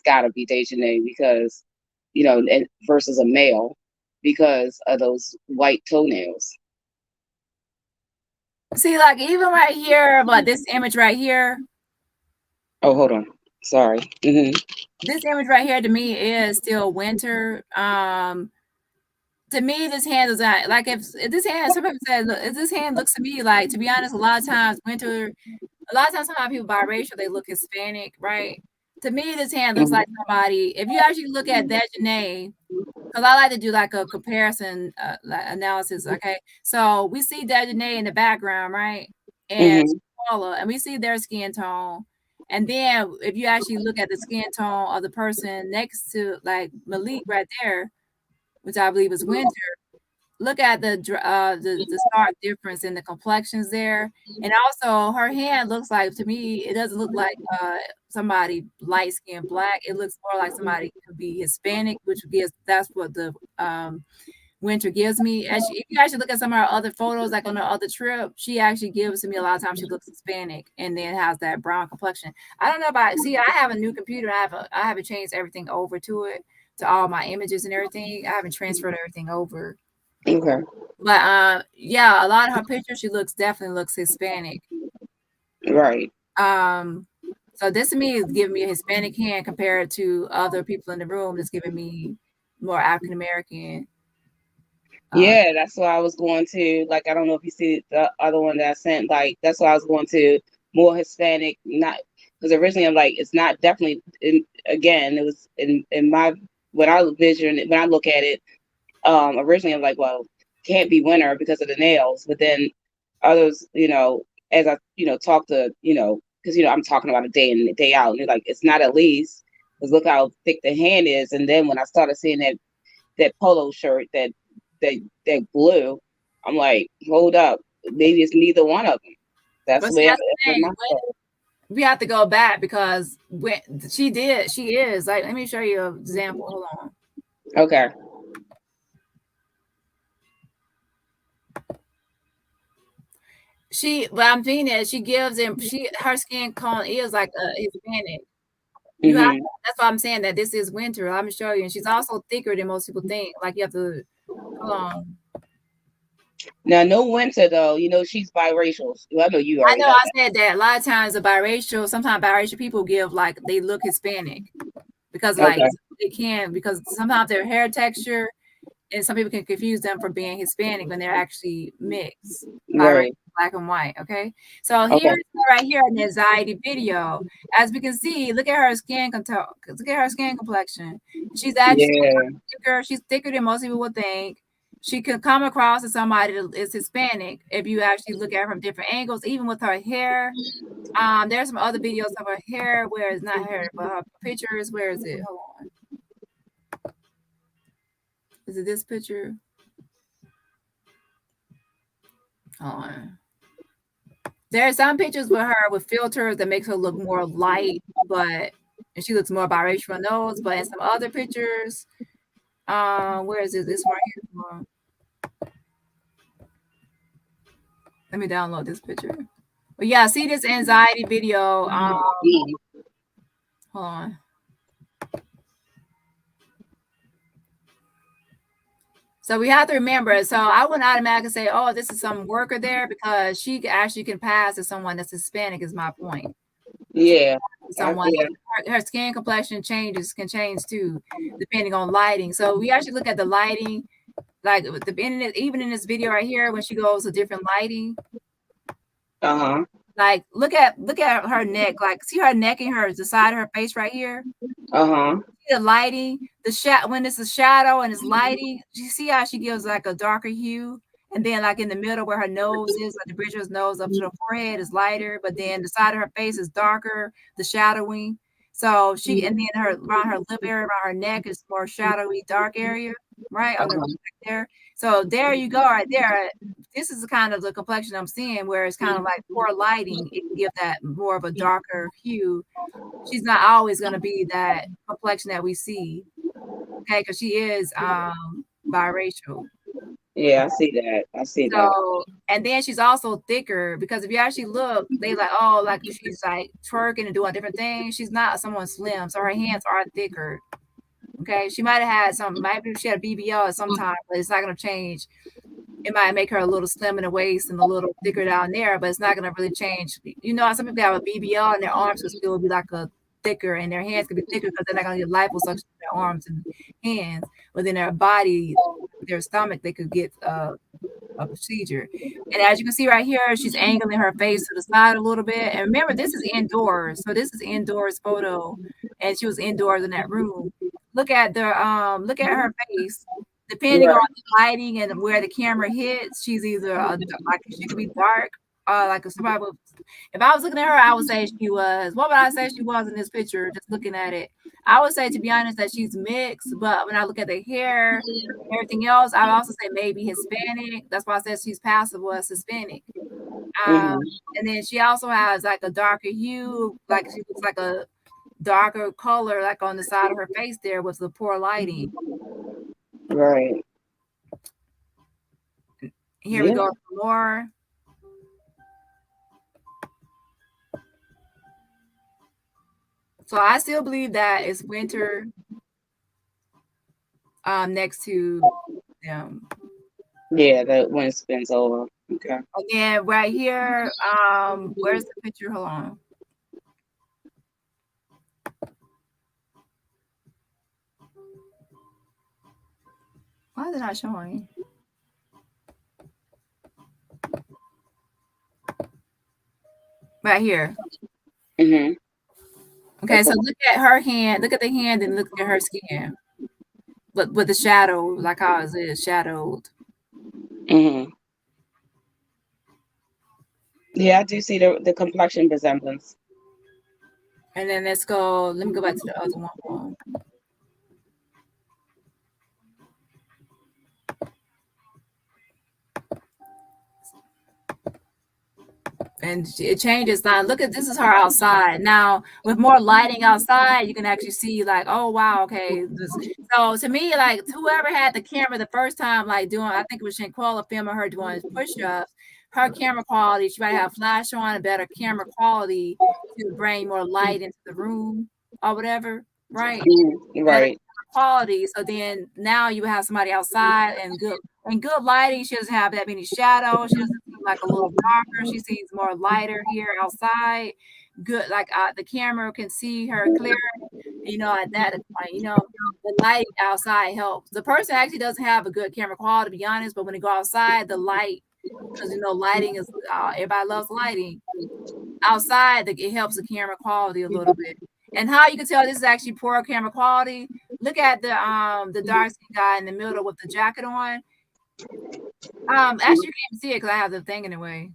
got to be Dejanay because and versus a male because of those white toenails. See, like even right here, but this image right here. Oh, hold on. Sorry. This image right here to me is still Winter. To me, this hand is not like if this hand. Some people say if this hand looks to me like, to be honest, a lot of times Winter. A lot of times, some people biracial, they look Hispanic, right? To me, this hand looks like somebody. If you actually look at Dejanay, because I like to do like a comparison analysis. Okay, so we see Dejanay in the background, right? And Shanquella, and we see their skin tone. And then if you actually look at the skin tone of the person next to like Malik right there, which I believe is Winter, look at the stark difference in the complexions there, and also her hand looks like, to me, it doesn't look like somebody light skinned black. It looks more like somebody could be Hispanic, which gives that's what the Winter gives me. If you actually look at some of her other photos, like on her other trip, she actually gives to me a lot of times she looks Hispanic and then has that brown complexion. I don't know about, see, I have a new computer. I haven't changed everything over to it, to all my images and everything. I haven't transferred everything over. Okay. But yeah, a lot of her pictures, she definitely looks Hispanic. Right. So this to me is giving me a Hispanic hand compared to other people in the room that's giving me more African American. Yeah, that's why I was going to, like, I don't know if you see the other one that I sent, like, that's why I was going to more Hispanic, not, because originally I'm like, it's not definitely, again, it was in my, when I look at it, originally I'm like, well, can't be Winter because of the nails, but then others, as I, talk to, because, I'm talking about a day in and day out, and they're like, it's not at least, because look how thick the hand is, and then when I started seeing that polo shirt, that blue, I'm like, hold up, maybe it's neither one of them. That's where we have to go back, because when she is like, let me show you an example. Hold on. Okay. What I'm thinking is she gives him, her skin tone is like a Hispanic. That's why I'm saying that this is Winter. I'm gonna show you, and she's also thicker than most people think. Like, you have to, hold on. Now, no Winter though. She's biracial. I know you already. I know. I said that a lot of times sometimes biracial people give, like, they look Hispanic because like they can, because sometimes their hair texture, and some people can confuse them for being Hispanic when they're actually mixed, right, black and white. Okay, so here's right here in the anxiety video. As we can see, look at her skin control. Look at her skin complexion. She's actually thicker. She's thicker than most people would think. She could come across as somebody that is Hispanic if you actually look at her from different angles, even with her hair. There's some other videos of her hair where it's not hair, but her pictures. Where is it? Hold on. Is it this picture? Hold on. There are some pictures with her with filters that makes her look more light, and she looks more biracial in those. But in some other pictures, where is it? This right here. Let me download this picture. But yeah, see this anxiety video. Hold on. So we have to remember. So I wouldn't automatically say, "Oh, this is some worker there," because she actually can pass as someone that's Hispanic. Is my point. Yeah. Someone, her skin complexion can change too, depending on lighting. So we actually look at the lighting, like even in this video right here, when she goes to different lighting. Like look at her neck. Like, see her neck and the side of her face right here. See the lighting, when it's a shadow and it's lighting, you see how she gives like a darker hue, and then like in the middle where her nose is, like the bridge of her nose up to the forehead is lighter, but then the side of her face is darker, the shadowing. So and then around her lip area, around her neck is more shadowy, dark area, right on the back there. So there you go, right there. This is kind of the complexion I'm seeing, where it's kind of like poor lighting, it can give that more of a darker hue. She's not always going to be that complexion that we see, okay? Because she is biracial. Yeah, I see that. And then she's also thicker, because if you actually look, they like, oh, like she's like twerking and doing different things. She's not someone slim, so her hands are thicker. Okay, she might have had maybe she had a BBL at some time, but it's not going to change. It might make her a little slim in the waist and a little thicker down there, but it's not going to really change. Some people have a BBL and their arms will still be like a thicker, and their hands could be thicker because they're not going to get liposuction in their arms and hands. But in their body, their stomach, they could get a procedure. And as you can see right here, she's angling her face to the side a little bit. And remember, this is indoors, so this is indoors photo, and she was indoors in that room. Look at her face. Depending on the lighting and where the camera hits, she's either like she could be dark, like somebody with If I was looking at her, I would say she was. What would I say she was in this picture? Just looking at it, I would say, to be honest, that she's mixed. But when I look at the hair, everything else, I would also say maybe Hispanic. That's why I said she's passable as Hispanic. And then she also has like a darker hue, like she looks like a darker color, like on the side of her face there with the poor lighting. Right. Here we go for more. So I still believe that it's winter next to them. Yeah, that when it spins over. Okay. Again, right here, where's the picture? Hold on. Why is it not showing? Right here. Okay, so look at her hand. Look at the hand and look at her skin. But with the shadow, like how it is shadowed. Yeah, I do see the complexion resemblance. And then let's go. Let me go back to the other one. And it changes now. Look at this is her outside. Now, with more lighting outside, you can actually see like, oh wow, okay. So to me, like whoever had the camera the first time, like doing, I think it was Shanquella filming her doing push-ups, her camera quality, she might have flash on a better camera quality to bring more light into the room or whatever, right? Right. Quality. So then now you have somebody outside and good lighting. She doesn't have that many shadows. She doesn't seem like a little darker. She seems more lighter here outside. Good, like the camera can see her clear. At that point, the light outside helps. The person actually doesn't have a good camera quality, to be honest. But when they go outside, the light, because lighting is everybody loves lighting. Outside, it helps the camera quality a little bit. And how you can tell this is actually poor camera quality. Look at the dark skin guy in the middle with the jacket on. Actually, you can't see it because I have the thing in the way.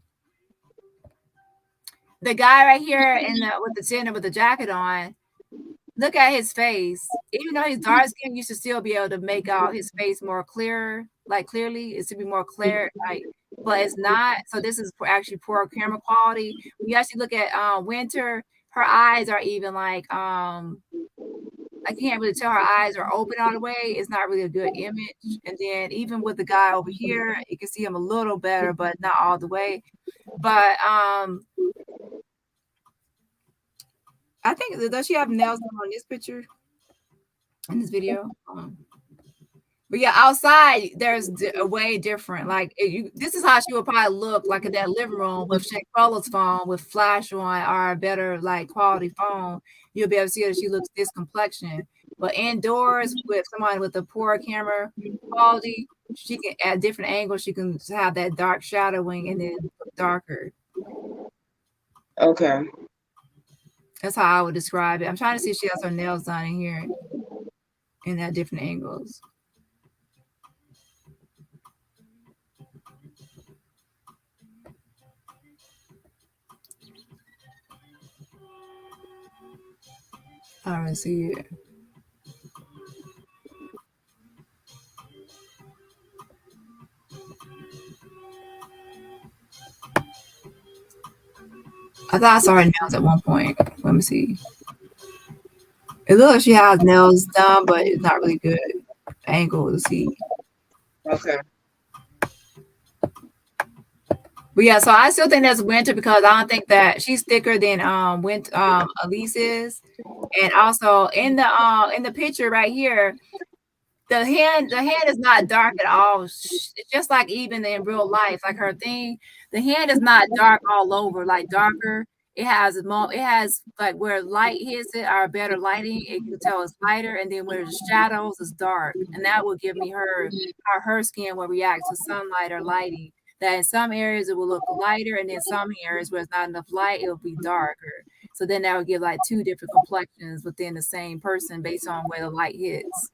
The guy right here with the center with the jacket on. Look at his face. Even though he's dark skin, you should still be able to make out his face more clear, like clearly. It should be more clear, but it's not. So this is actually poor camera quality. When you actually look at Winter, her eyes are even like I can't really tell her eyes are open all the way. It's not really a good image. And then even with the guy over here, you can see him a little better, but not all the way. But I think, does she have nails on this picture? In this video? But yeah, outside there's a way different. Like this is how she would probably look like in that living room with Shanquella's phone with flash on or a better like quality phone. You'll be able to see that she looks this complexion. But indoors with someone with a poor camera quality, she can at different angles. She can have that dark shadowing and then darker. Okay. That's how I would describe it. I'm trying to see if she has her nails done in here in at different angles. I don't see it. I thought I saw her nails at one point. Let me see. It looks like she has nails done, but it's not really good angle to see. Okay. But yeah, so I still think that's Winter because I don't think that she's thicker than Elise is. And also in the picture right here, the hand is not dark at all. It's just like even in real life, like her thing, the hand is not dark all over, like darker. It has like where light hits it or better lighting, you can tell it's lighter, and then where the shadows is dark, and that will give me how her skin will react to sunlight or lighting. That in some areas it will look lighter, and in some areas where it's not enough light, it will be darker. So then that would give like two different complexions within the same person based on where the light hits.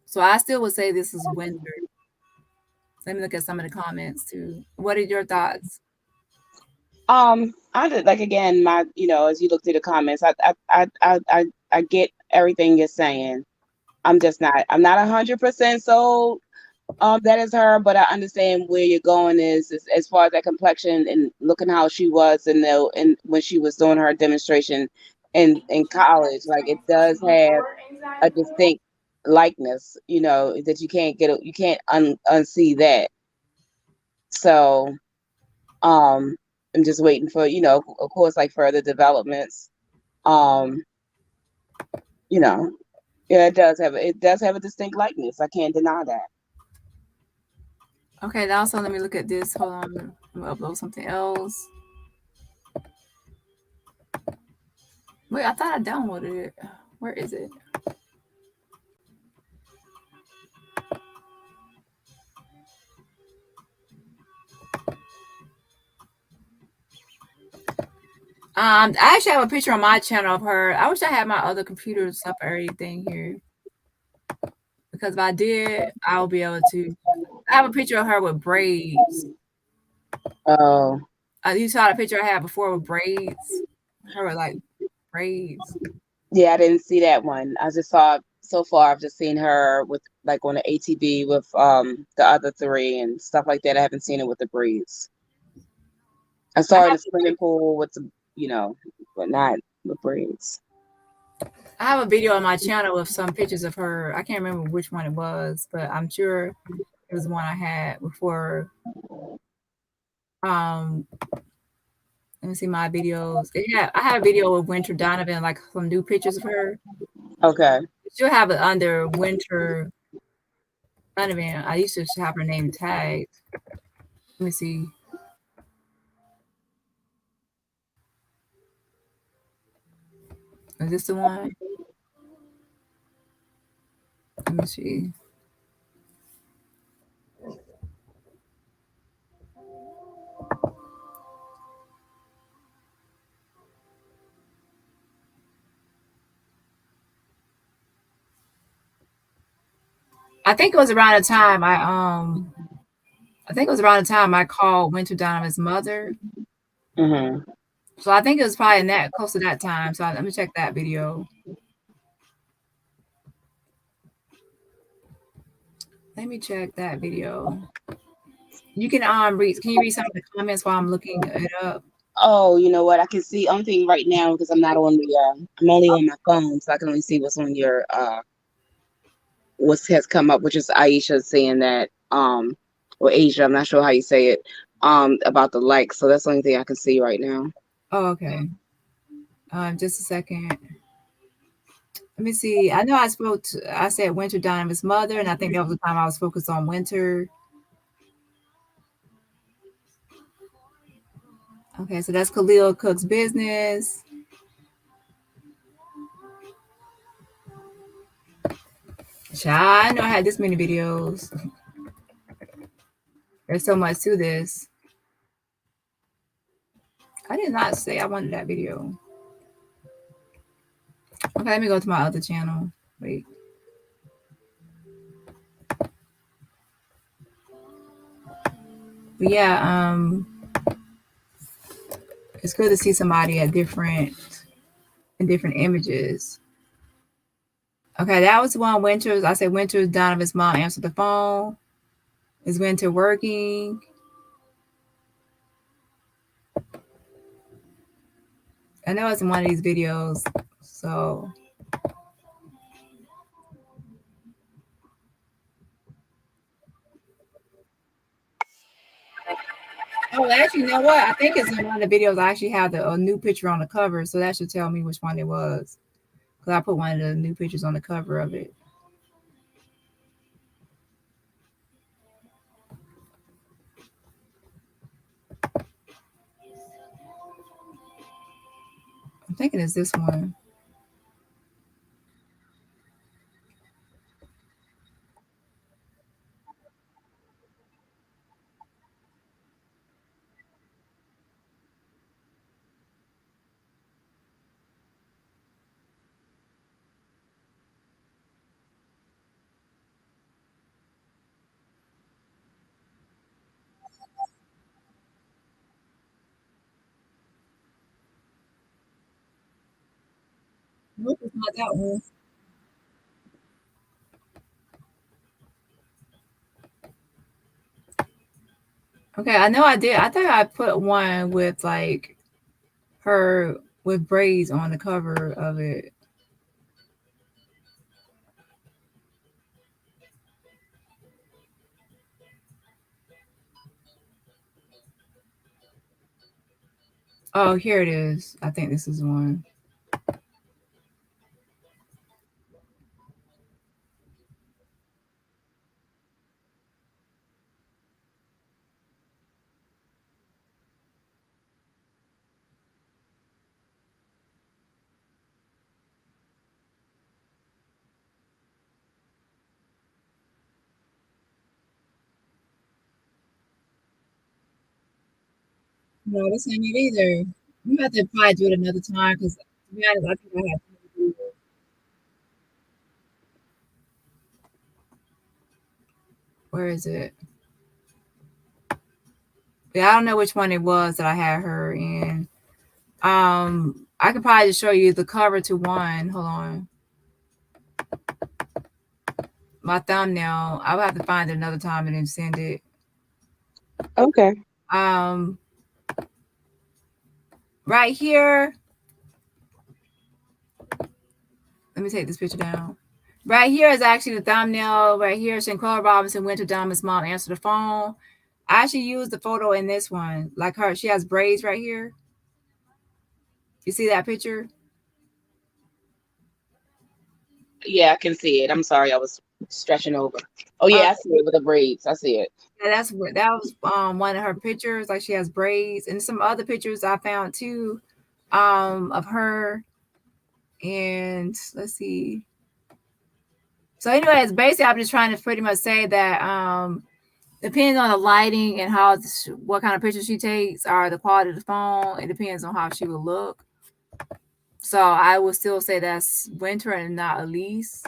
So I still would say this is Winter. Let me look at some of the comments too. What are your thoughts? I did, like, again, my, as you look through the comments, I get everything you're saying. I'm not 100% sold that is her, but I understand where you're going is as far as that complexion and looking how she was and when she was doing her demonstration in college. Like, it does have a distinct likeness, that you can't unsee that. So I'm just waiting for, of course, like, further developments. Um, yeah, it does have a distinct likeness. I can't deny that. Okay, now also let me look at this. Hold on, I'm gonna upload something else. Wait, I thought I downloaded it. Where is it? I actually have a picture on my channel of her. I wish I had my other computers up or everything here. Because if I did, I'll be able to. I have a picture of her with braids. Oh. You saw the picture I had before with braids. Her with like braids. Yeah, I didn't see that one. I just saw so far. I've just seen her with, like, on the ATV with the other three and stuff like that. I haven't seen it with the braids. I saw her in the swimming pool with the, but not with braids. I have a video on my channel with some pictures of her. I can't remember which one it was, but I'm sure it was one I had before. Let me see my videos. Yeah, I have a video of Winter Donovan, like some new pictures of her. Okay. She'll have it under Winter Donovan. I used to have her name tagged. Let me see. Is this the one? Let me see. I think it was around the time I called Winter Donovan's mother. Mm-hmm. So I think it was probably close to that time. So let me check that video. Let me check that video. You can read. Can you read some of the comments while I'm looking it up? Oh, you know what? I can see only thing right now because I'm not on the. I'm only on my phone, so I can only see what's on your what has come up, which is Aisha saying that or Asia. I'm not sure how you say it about the likes. So that's the only thing I can see right now. Oh, okay. Just a second. Let me see. I know I said Winter Donovan's mother, and I think that was the time I was focused on Winter. Okay, so that's Khalil Cook's business. Child, I know I had this many videos. There's so much to this. I did not say I wanted that video. Okay, let me go to my other channel. Wait. But yeah, it's good to see somebody in different images. Okay, that was one Winters. I said Winters, Donovan's mom answered the phone. Is Winter working? I know it's in one of these videos. So oh, actually, you know what? I think it's in one of the videos. I actually have a new picture on the cover, so that should tell me which one it was. Because I put one of the new pictures on the cover of it. I'm thinking it's this one. Nope, it's not that one. Okay, I know I did. I think I put one with like her with braids on the cover of it. Oh, here it is. I think this is one. No, this ain't it either. I'm about to probably do it another time because to be honest, I think I have. Where is it? Yeah, I don't know which one it was that I had her in. I could probably just show you the cover to one. Hold on. My thumbnail. I'll have to find it another time and then send it. Okay. Right here. Let me take this picture down. Right here is actually the thumbnail. Right here, Shanquella Robinson went to Dama's mom, answered the phone. I actually used the photo in this one. Like her, she has braids right here. You see that picture? Yeah, I can see it. I'm sorry, I was stretching over. Oh yeah, I see it with the braids. I see it. Yeah, that was one of her pictures. Like she has braids, and some other pictures I found too, of her. And let's see. So, anyways, basically, I'm just trying to pretty much say that depending on the lighting and how what kind of picture she takes or the quality of the phone, it depends on how she will look. So I would still say that's winter and not Elise.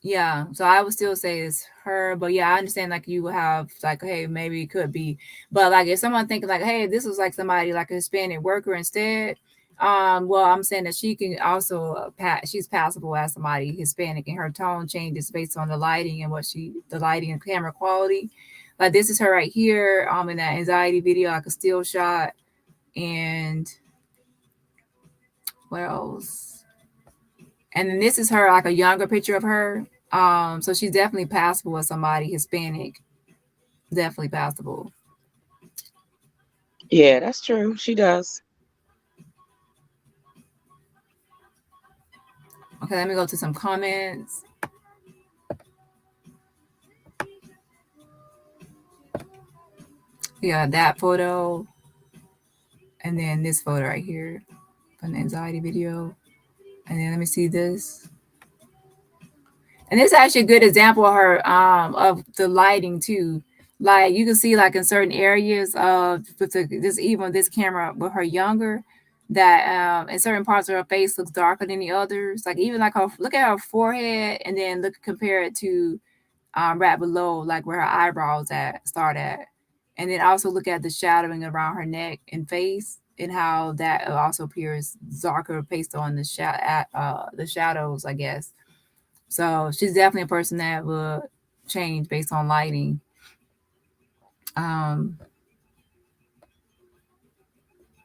Yeah, so I would still say it's her, but yeah, I understand like you would have like, hey, maybe it could be, but like if someone thinking like, hey, this was like somebody like a Hispanic worker instead, well, I'm saying that she can also she's passable as somebody Hispanic, and her tone changes based on the lighting and the lighting and camera quality. Like this is her right here, in that anxiety video, like a still shot, and what else? And then this is her, like a younger picture of her. So she's definitely passable as somebody Hispanic. Definitely passable. Yeah, that's true. She does. Okay, let me go to some comments. Yeah, that photo. And then this photo right here from the anxiety video. And then let me see this. And this is actually a good example of her of the lighting too. Like you can see like in certain areas of with this camera with her younger, that in certain parts of her face looks darker than the others. Like even like her look at her forehead and then compare it to right below, like where her eyebrows start at. And then also look at the shadowing around her neck and face and how that also appears darker based on the shadows, I guess. So she's definitely a person that will change based on lighting.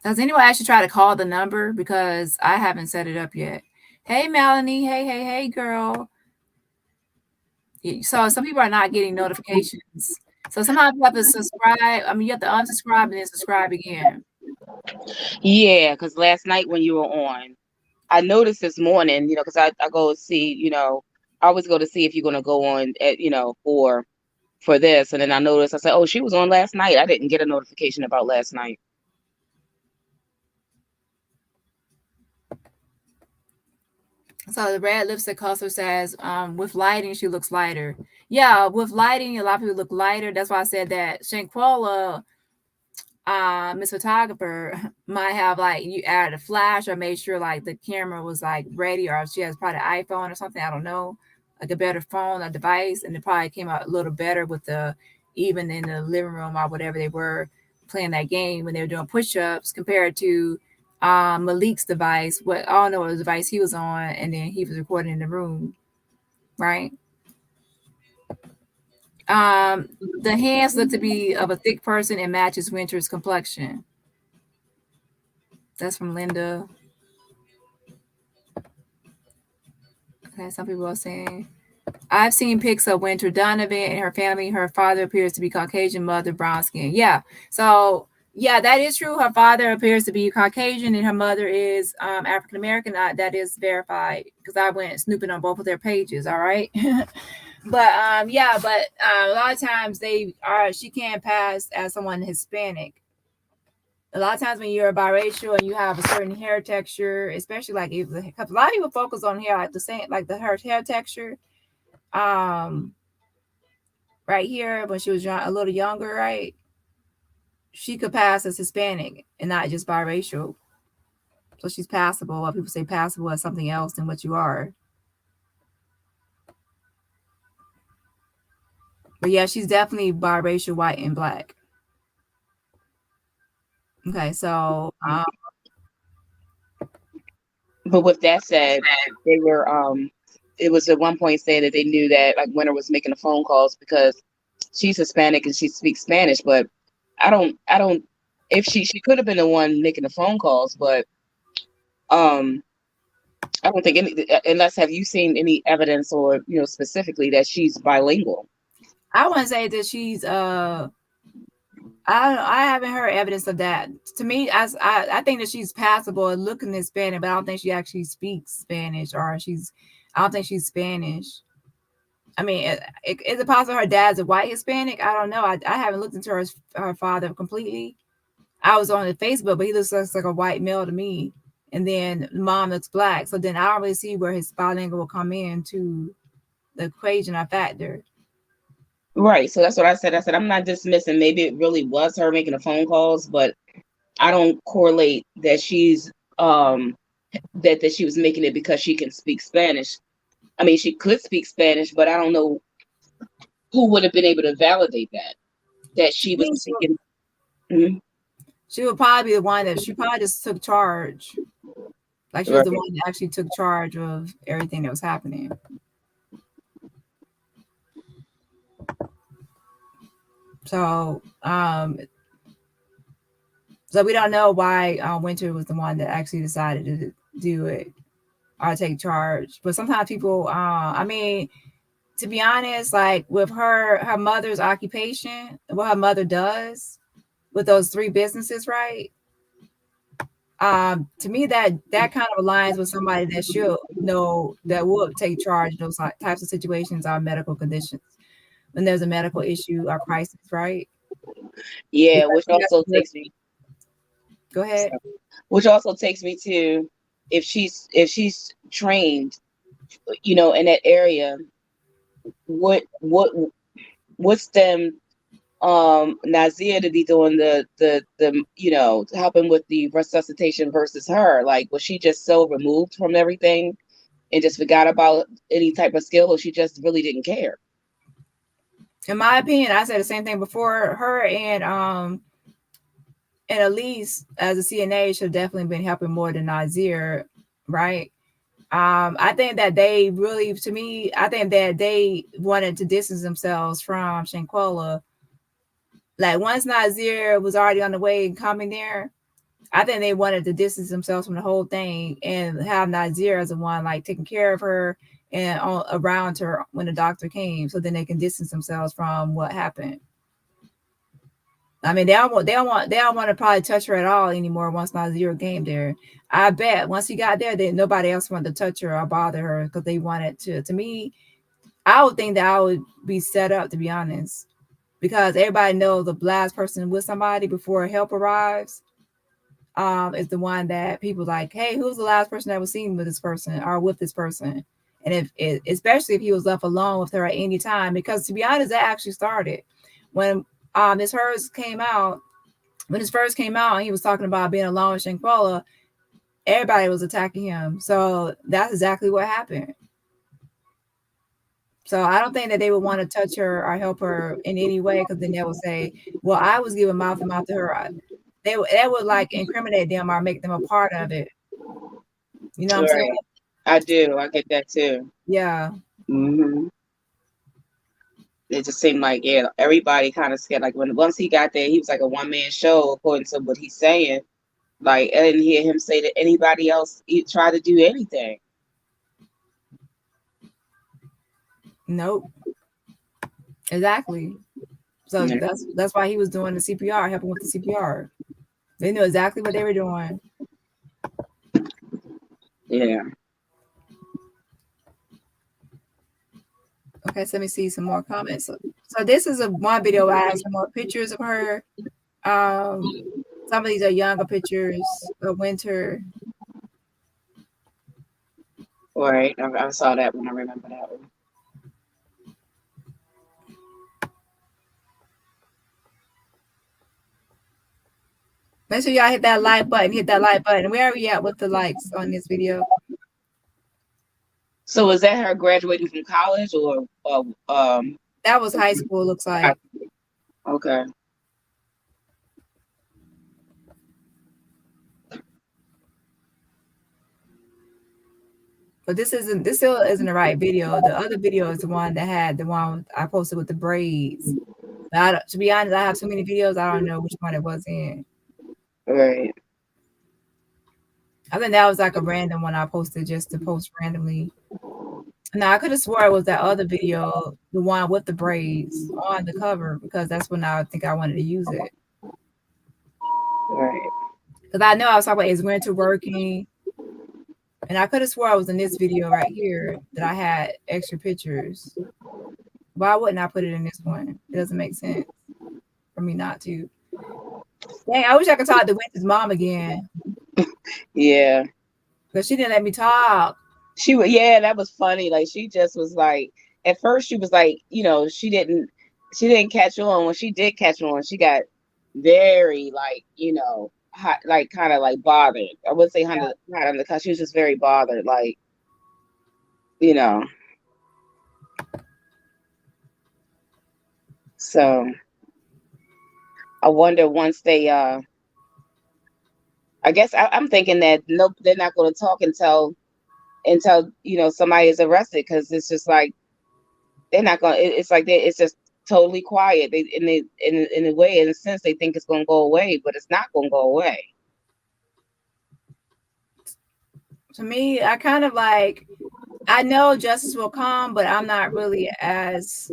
Does anyone actually try to call the number? Because I haven't set it up yet. Hey, Melanie. Hey, girl. So some people are not getting notifications. So sometimes you have to subscribe. I mean, you have to unsubscribe and then subscribe again. Yeah, because last night when you were on, I noticed this morning, because I go see, I always go to see if you're going to go on, for this. And then I noticed, I said, oh, she was on last night. I didn't get a notification about last night. So the red lipstick hustler says, with lighting, she looks lighter. Yeah, with lighting, a lot of people look lighter. That's why I said that Shanquella, Miss Photographer, might have like you added a flash or made sure like the camera was like ready, or she has probably an iPhone or something. I don't know, like a better phone or device, and it probably came out a little better with even in the living room or whatever they were playing that game when they were doing push-ups compared to Malik's device. What I don't know what device he was on, and then he was recording in the room, right? The hands look to be of a thick person and matches Winter's complexion. That's from Linda. Okay, some people are saying, I've seen pics of Winter Donovan and her family. Her father appears to be Caucasian, mother brown skin. Yeah. So yeah, that is true. Her father appears to be Caucasian and her mother is African American. That is verified because I went snooping on both of their pages. All right. But a lot of times she can't pass as someone Hispanic. A lot of times when you're biracial and you have a certain hair texture, especially like if a lot of people focus on hair like the same, like her hair texture. Right here when she was a little younger, right? She could pass as Hispanic and not just biracial. So she's passable. What people say passable as something else than what you are. But yeah, she's definitely biracial, white and black. Okay, so but with that said, they were it was at one point saying that they knew that like Winter was making the phone calls because she's Hispanic and she speaks Spanish, but I don't if she could have been the one making the phone calls, but I don't think unless have you seen any evidence or specifically that she's bilingual? I wouldn't say that she's I haven't heard evidence of that. To me, I think that she's passable and looking Hispanic, but I don't think she actually speaks Spanish I don't think she's Spanish. I mean, is it possible her dad's a white Hispanic? I don't know. I haven't looked into her father completely. I was on the Facebook, but he looks like a white male to me. And then mom looks black. So then I don't really see where his bilingual will come into the equation or factor. Right. So that's what I said. I said, I'm not dismissing. Maybe it really was her making the phone calls, but I don't correlate that she's that she was making it because she can speak Spanish. I mean, she could speak Spanish, but I don't know who would have been able to validate that she was speaking. Mm-hmm. She would probably be the one that she probably just took charge. Like she was the one that actually took charge of everything that was happening. So we don't know why Winter was the one that actually decided to do it or take charge. But sometimes people, I mean, to be honest, like with her mother's occupation, what her mother does with those 3 businesses, right? To me, that kind of aligns with somebody that should know that will take charge of those types of situations or medical conditions when there's a medical issue or crisis, right? Yeah, which also takes me. Go ahead. Which also takes me to if she's trained, in that area, what's them Nazir to be doing the helping with the resuscitation versus her? Like, was she just so removed from everything and just forgot about any type of skill, or she just really didn't care? In my opinion, I said the same thing before. Her and Elise as a CNA should have definitely been helping more than Nazir, right? I think that they really, to me, I think that they wanted to distance themselves from Shanquella. Like once Nazir was already on the way and coming there, I think they wanted to distance themselves from the whole thing and have Nazir as the one like taking care of her and around her when the doctor came, so then they can distance themselves from what happened. I mean, they don't want to probably touch her at all anymore once Nazir came there. I bet once he got there, then nobody else wanted to touch her or bother her because they wanted to. To me, I would think that I would be set up, to be honest, because everybody knows the last person with somebody before help arrives is the one that people like, hey, who's the last person that was seen with this person or with this person? And especially if he was left alone with her at any time, because to be honest, that actually started when this first came out. When this first came out, and he was talking about being alone with Shanquella, everybody was attacking him. So that's exactly what happened. So I don't think that they would want to touch her or help her in any way, because then they will say, well, I was giving mouth to mouth to her. that would like incriminate them or make them a part of it. You know what I'm saying? I do. I get that too. Yeah. Mm-hmm. It just seemed like, yeah, everybody kind of scared. Like once he got there, he was like a one-man show, according to what he's saying. Like, I didn't hear him say that anybody else try to do anything. Nope. Exactly. So Yeah. that's why he was doing the CPR, helping with the CPR. They knew exactly what they were doing. Yeah. Okay, so let me see some more comments. So this is one video I have some more pictures of her. Some of these are younger pictures of Winter. All right. I saw that one. I remember that one. Make sure y'all hit that like button. Hit that like button. Where are we at with the likes on this video? So is that her graduating from college or that was high school, looks like. Okay. But this still isn't the right video. The other video is the one that had the one I posted with the braids. But to be honest, I have so many videos, I don't know which one it was in. Right. I think that was like a random one I posted just to post randomly. Now I could have swore it was that other video, the one with the braids on the cover, because that's when I think I wanted to use it. Right. Because I know I was talking about is Winter working, and I could have swore I was in this video right here that I had extra pictures. Why wouldn't I put it in this one? It doesn't make sense for me not to. Dang, I wish I could talk to Winter's mom again. Yeah. Because she didn't let me talk. Yeah, that was funny. Like, she just was like, at first she was like, you know, she didn't catch on. When she did catch on, she got very, like, you know, hot, like kind of like bothered. I would say hot on the cut. She was just very bothered, like, you know. So I wonder once they I guess I'm thinking that no, they're not going to talk until you know somebody is arrested, because it's just like they're not going. It's like it's just totally quiet. They in a way, in a sense, they think it's going to go away, but it's not going to go away. To me, I kind of like, I know justice will come, but I'm not really as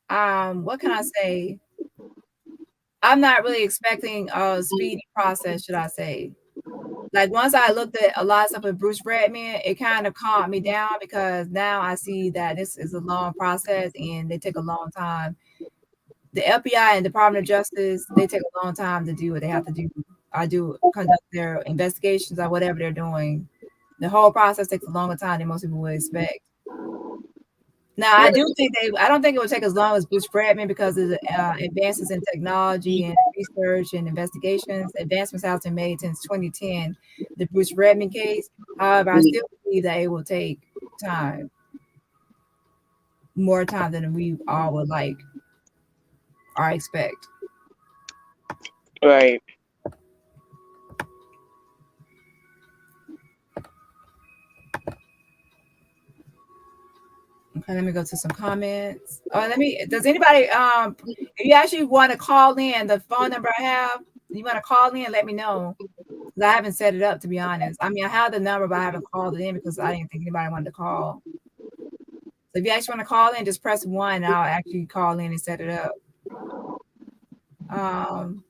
what can I say? I'm not really expecting a speedy process, should I say. Like, once I looked at a lot of stuff with Bruce Redman, it kind of calmed me down, because now I see that this is a long process and they take a long time. The FBI and Department of Justice, they take a long time to do what they have to do. Conduct their investigations or whatever they're doing. The whole process takes a longer time than most people would expect. Now, I don't think it would take as long as Bruce Redman, because of the advances in technology and research and investigations. Advancements have been made since 2010, the Bruce Redman case. However, I still believe that it will take time, more time than we all would like or expect. Right. Okay, let me go to some comments. Does anybody, if you actually want to call in, the phone number I have, you want to call in, let me know. Because I haven't set it up, to be honest. I mean, I have the number, but I haven't called it in because I didn't think anybody wanted to call. So if you actually want to call in, just press 1 and I'll actually call in and set it up. Child,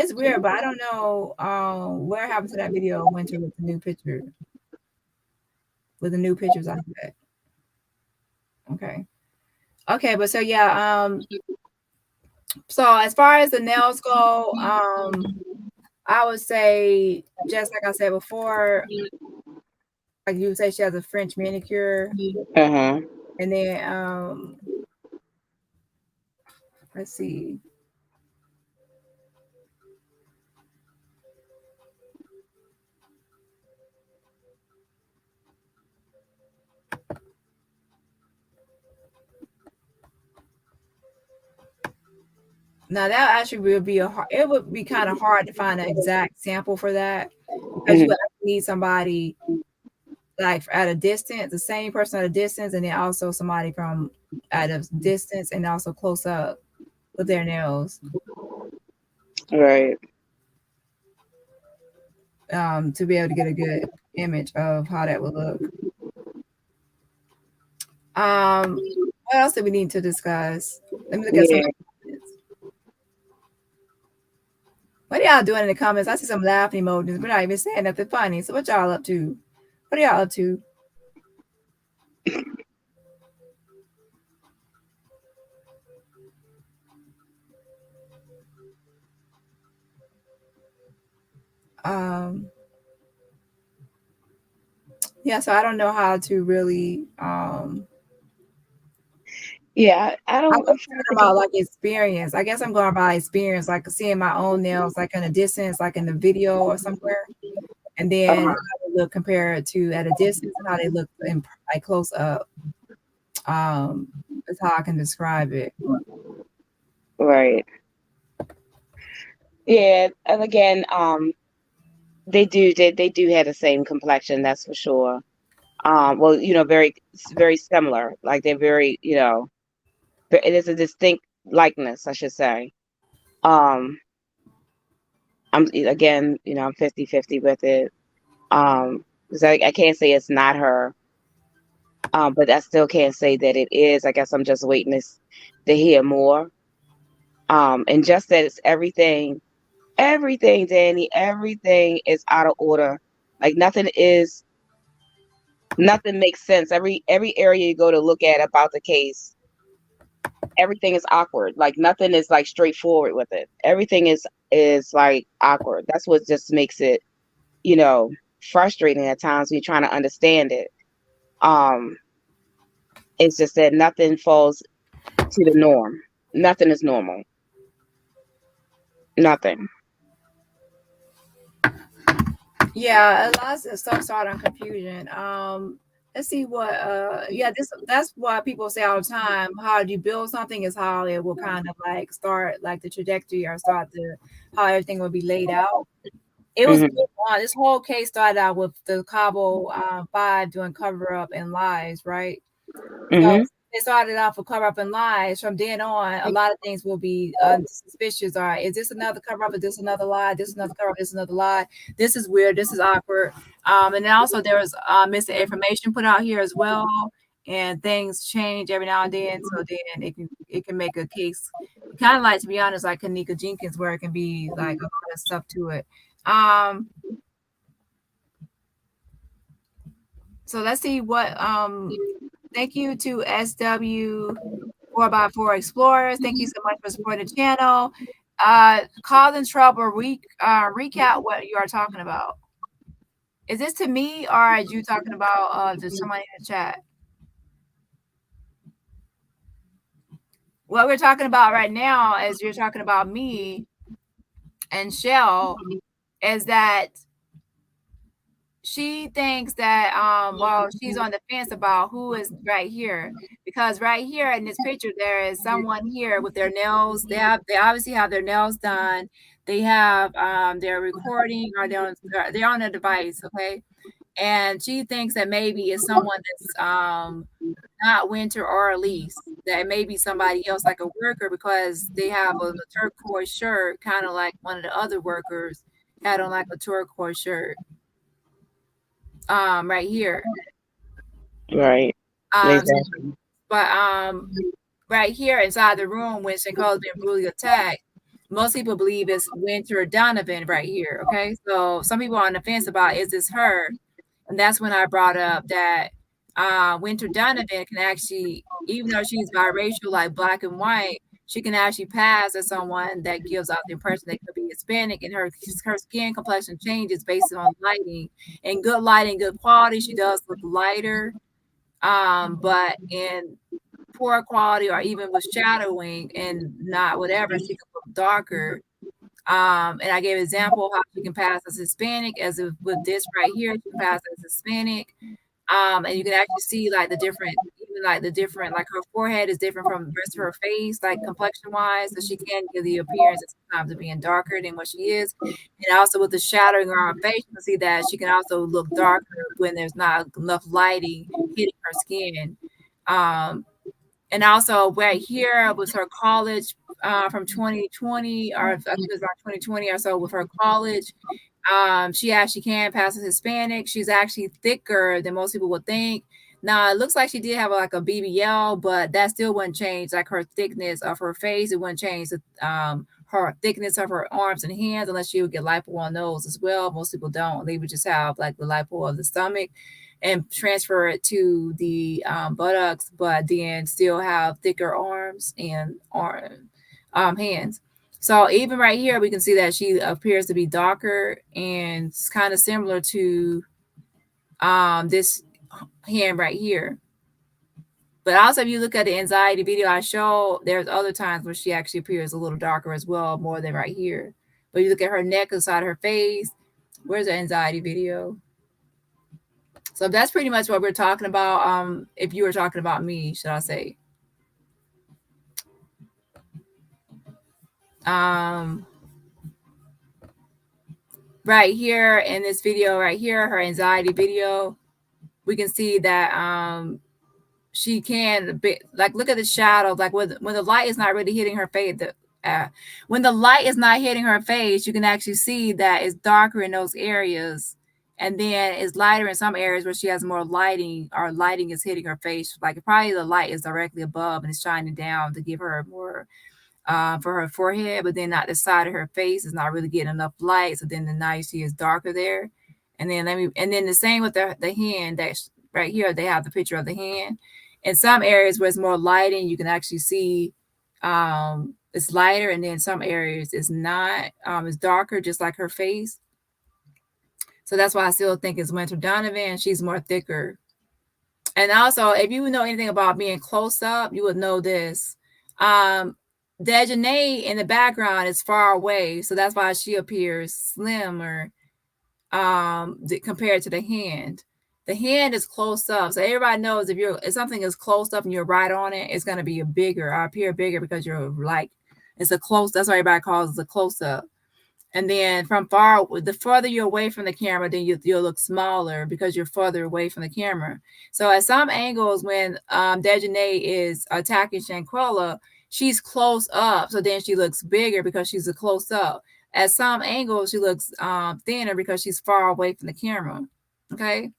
it's weird, but I don't know where happened to that video of Winter with the new picture. With the new pictures I had. Okay, but so yeah, so as far as the nails go, I would say, just like I said before, like you would say, she has a French manicure. And then let's see. Now that actually would be it would be kind of hard to find an exact sample for that, because you would need somebody like at a distance, the same person at a distance, and then also somebody from at a distance and also close up with their nails. Right. To be able to get a good image of how that would look. What else do we need to discuss? Let me look at some comments. What are y'all doing in the comments? I see some laughing emojis. We're not even saying nothing funny. So what y'all up to? What are y'all up to? Yeah, so I don't know how to really yeah, I don't. I'm talking about like experience. I guess I'm going by experience, like seeing my own nails like in a distance, like in the video or somewhere, and then how they look compared to at a distance and how they look in like close up. That's how I can describe it. Right. Yeah, and again, they do have the same complexion, that's for sure. Well, very very similar. Like they're very, it is a distinct likeness, I should say. I'm 50-50 with it. 'Cause I can't say it's not her. But I still can't say that it is. I guess I'm just waiting to hear more. And just that it's everything, Dani, everything is out of order. Like nothing makes sense. Every area you go to look at about the case, everything is awkward. Like nothing is like straightforward with it. Everything is like awkward. That's what just makes it, frustrating at times when you're trying to understand it. It's just that nothing falls to the norm. Nothing is normal. Nothing. Yeah, a lot of stuff started on confusion. Let's see what that's why people say all the time, how you build something is how it will kind of like start like the trajectory or start the how everything will be laid out. It was this whole case started out with the Cabo 5 doing cover up and lies, right? So it started off with cover up and lies. From then on, a lot of things will be suspicious. All right, is this another cover up? Is this another lie? This is another cover up. This is another lie. This is weird. This is awkward. And then also there was misinformation put out here as well, and things change every now and then. So then it can make a case kind of like, to be honest, like Kanika Jenkins, where it can be like a lot of stuff to it. So let's see what thank you to SW 4x4 Explorers. Thank you so much for supporting the channel. Colin Trouble, recap what you are talking about. Is this to me or are you talking about to somebody in the chat? What we're talking about right now, as you're talking about me and Shell, is that she thinks that she's on the fence about who is right here, because right here in this picture there is someone here with their nails. They obviously have their nails done. They have they're recording or they're on a device, okay? And she thinks that maybe it's someone that's not Winter or Elise, that may be somebody else, like a worker, because they have a turquoise shirt, kind of like one of the other workers had on like a turquoise shirt. Right here. Right. Exactly. But right here inside the room when Shanquella's been brutally attacked, most people believe it's Winter Donovan right here. Okay. So some people are on the fence about, is this her? And that's when I brought up that Winter Donovan can actually, even though she's biracial, like black and white, she can actually pass as someone that gives out the impression that could be Hispanic, and her skin complexion changes based on lighting. And good lighting, good quality, she does look lighter. But in poor quality or even with shadowing and not whatever, she can look darker. And I gave an example how she can pass as Hispanic, as if with this right here, she can pass as Hispanic. And you can actually see like the different, even like the different, like her forehead is different from the rest of her face, like complexion wise, so she can give the appearance at sometimes of being darker than what she is. And also with the shadowing on her face, you can see that she can also look darker when there's not enough lighting hitting her skin. And also right here was her college from 2020, or I think it was about 2020 or so with her college. She actually can pass as Hispanic. She's actually thicker than most people would think. Now it looks like she did have like a BBL, but that still wouldn't change like her thickness of her face. It wouldn't change the her thickness of her arms and hands unless she would get lipo on those as well. Most people don't. They would just have like the lipo of the stomach and transfer it to the buttocks, but then still have thicker arms and hands. So even right here, we can see that she appears to be darker and it's kind of similar to this hand right here. But also, if you look at the anxiety video I showed, there's other times where she actually appears a little darker as well, more than right here. But you look at her neck, the side of her face. Where's the anxiety video? So that's pretty much what we're talking about. If you were talking about me, should I say? Right here in this video right here, her anxiety video, we can see that she can like look at the shadow, like when the light is not really hitting her face. When the light is not hitting her face, you can actually see that it's darker in those areas, and then it's lighter in some areas where she has more lighting, or lighting is hitting her face. Like probably the light is directly above and it's shining down to give her more for her forehead, but then not the side of her face is not really getting enough light. So then now you see is darker there. And then the same with the hand that's right here. They have the picture of the hand. In some areas where it's more lighting, you can actually see it's lighter, and then some areas it's not. It's darker, just like her face. So that's why I still think it's Winter Donovan. She's more thicker. And also, if you know anything about being close up, you would know this. Dejanay in the background is far away, so that's why she appears slimmer compared to the hand. The hand is close up, so everybody knows if something is close up and you're right on it, it's going to be appear bigger because you're like it's a close. That's why everybody calls it a close up. And then from the further you're away from the camera, then you'll look smaller because you're further away from the camera. So at some angles, when Dejanay is attacking Shanquella, she's close up, so then she looks bigger because she's a close up. At some angles, she looks thinner because she's far away from the camera. Okay,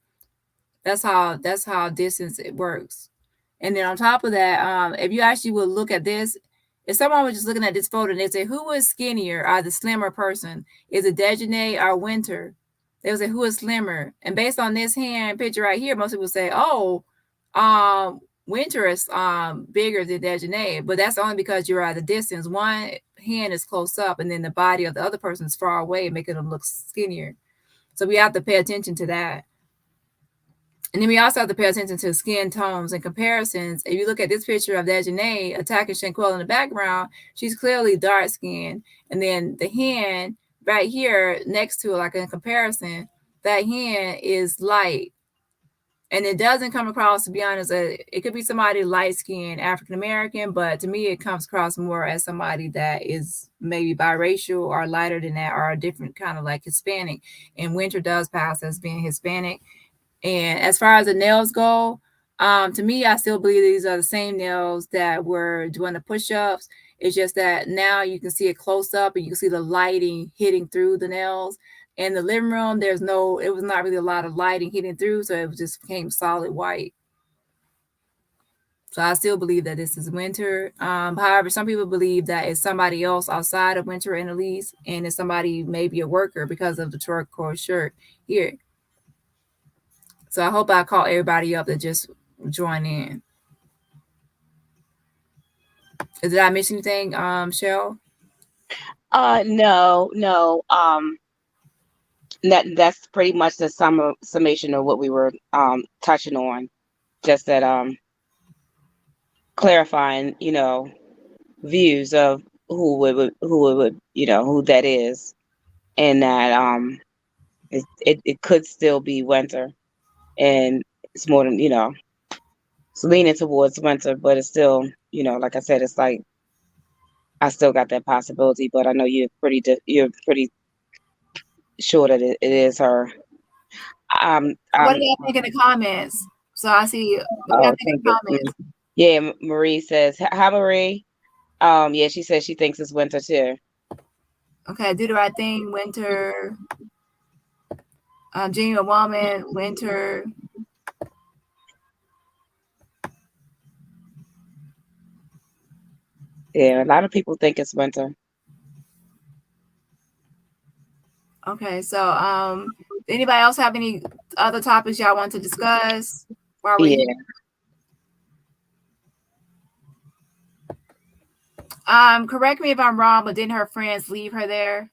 that's how distance it works. And then on top of that, if you actually would look at this, if someone was just looking at this photo and they say, who is skinnier or the slimmer person? Is it Dejanay or Winter? They would say, who is slimmer? And based on this hand picture right here, most people say, oh, Winter is bigger than Dejanay, but that's only because you're at a distance. One hand is close up, and then the body of the other person is far away, making them look skinnier. So we have to pay attention to that. And then we also have to pay attention to skin tones and comparisons. If you look at this picture of Dejanay attacking Shanquella in the background, she's clearly dark skinned. And then the hand right here next to it, like in comparison, that hand is light. And it doesn't come across, to be honest, it could be somebody light skinned African American, but to me, it comes across more as somebody that is maybe biracial or lighter than that, or a different kind of like Hispanic. And Winter does pass as being Hispanic. And as far as the nails go, to me, I still believe these are the same nails that were doing the push-ups. It's just that now you can see it close up and you can see the lighting hitting through the nails. In the living room, it was not really a lot of lighting hitting through, so it just became solid white. So I still believe that this is Winter. However, some people believe that it's somebody else outside of Winter and Elise, and it's somebody, maybe a worker, because of the turquoise shirt here. So I hope I caught everybody up that just joined in. Did I miss anything, Cheryl? No. That's pretty much the summation of what we were touching on. Just that clarifying, views of who that is, and that it could still be Winter. And it's more than, It's leaning towards winter, but it's still, like I said, it's like I still got that possibility. But I know you're pretty sure that it is her. What do y'all think in the comments? So I see what do y'all think in the comments. Yeah, Marie says, hi Marie. Yeah, she says she thinks it's winter too. Okay, do the right thing, winter. Genuine woman, winter. Yeah, a lot of people think it's winter. Okay, so anybody else have any other topics y'all want to discuss while we're here? Correct me if I'm wrong, but didn't her friends leave her there?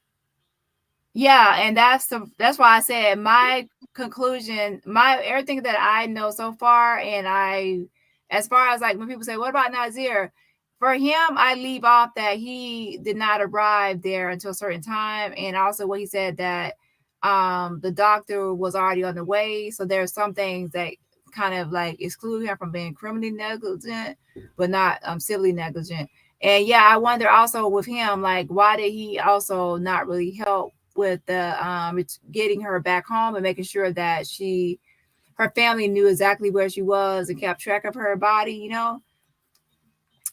Yeah, and that's why I said my conclusion, everything that I know so far, and as far as like when people say, what about Nazir? For him, I leave off that he did not arrive there until a certain time, and also what he said that the doctor was already on the way. So there's some things that kind of like exclude him from being criminally negligent, but not civilly negligent. And yeah, I wonder also with him, like, why did he also not really help with the getting her back home and making sure that her family knew exactly where she was and kept track of her body,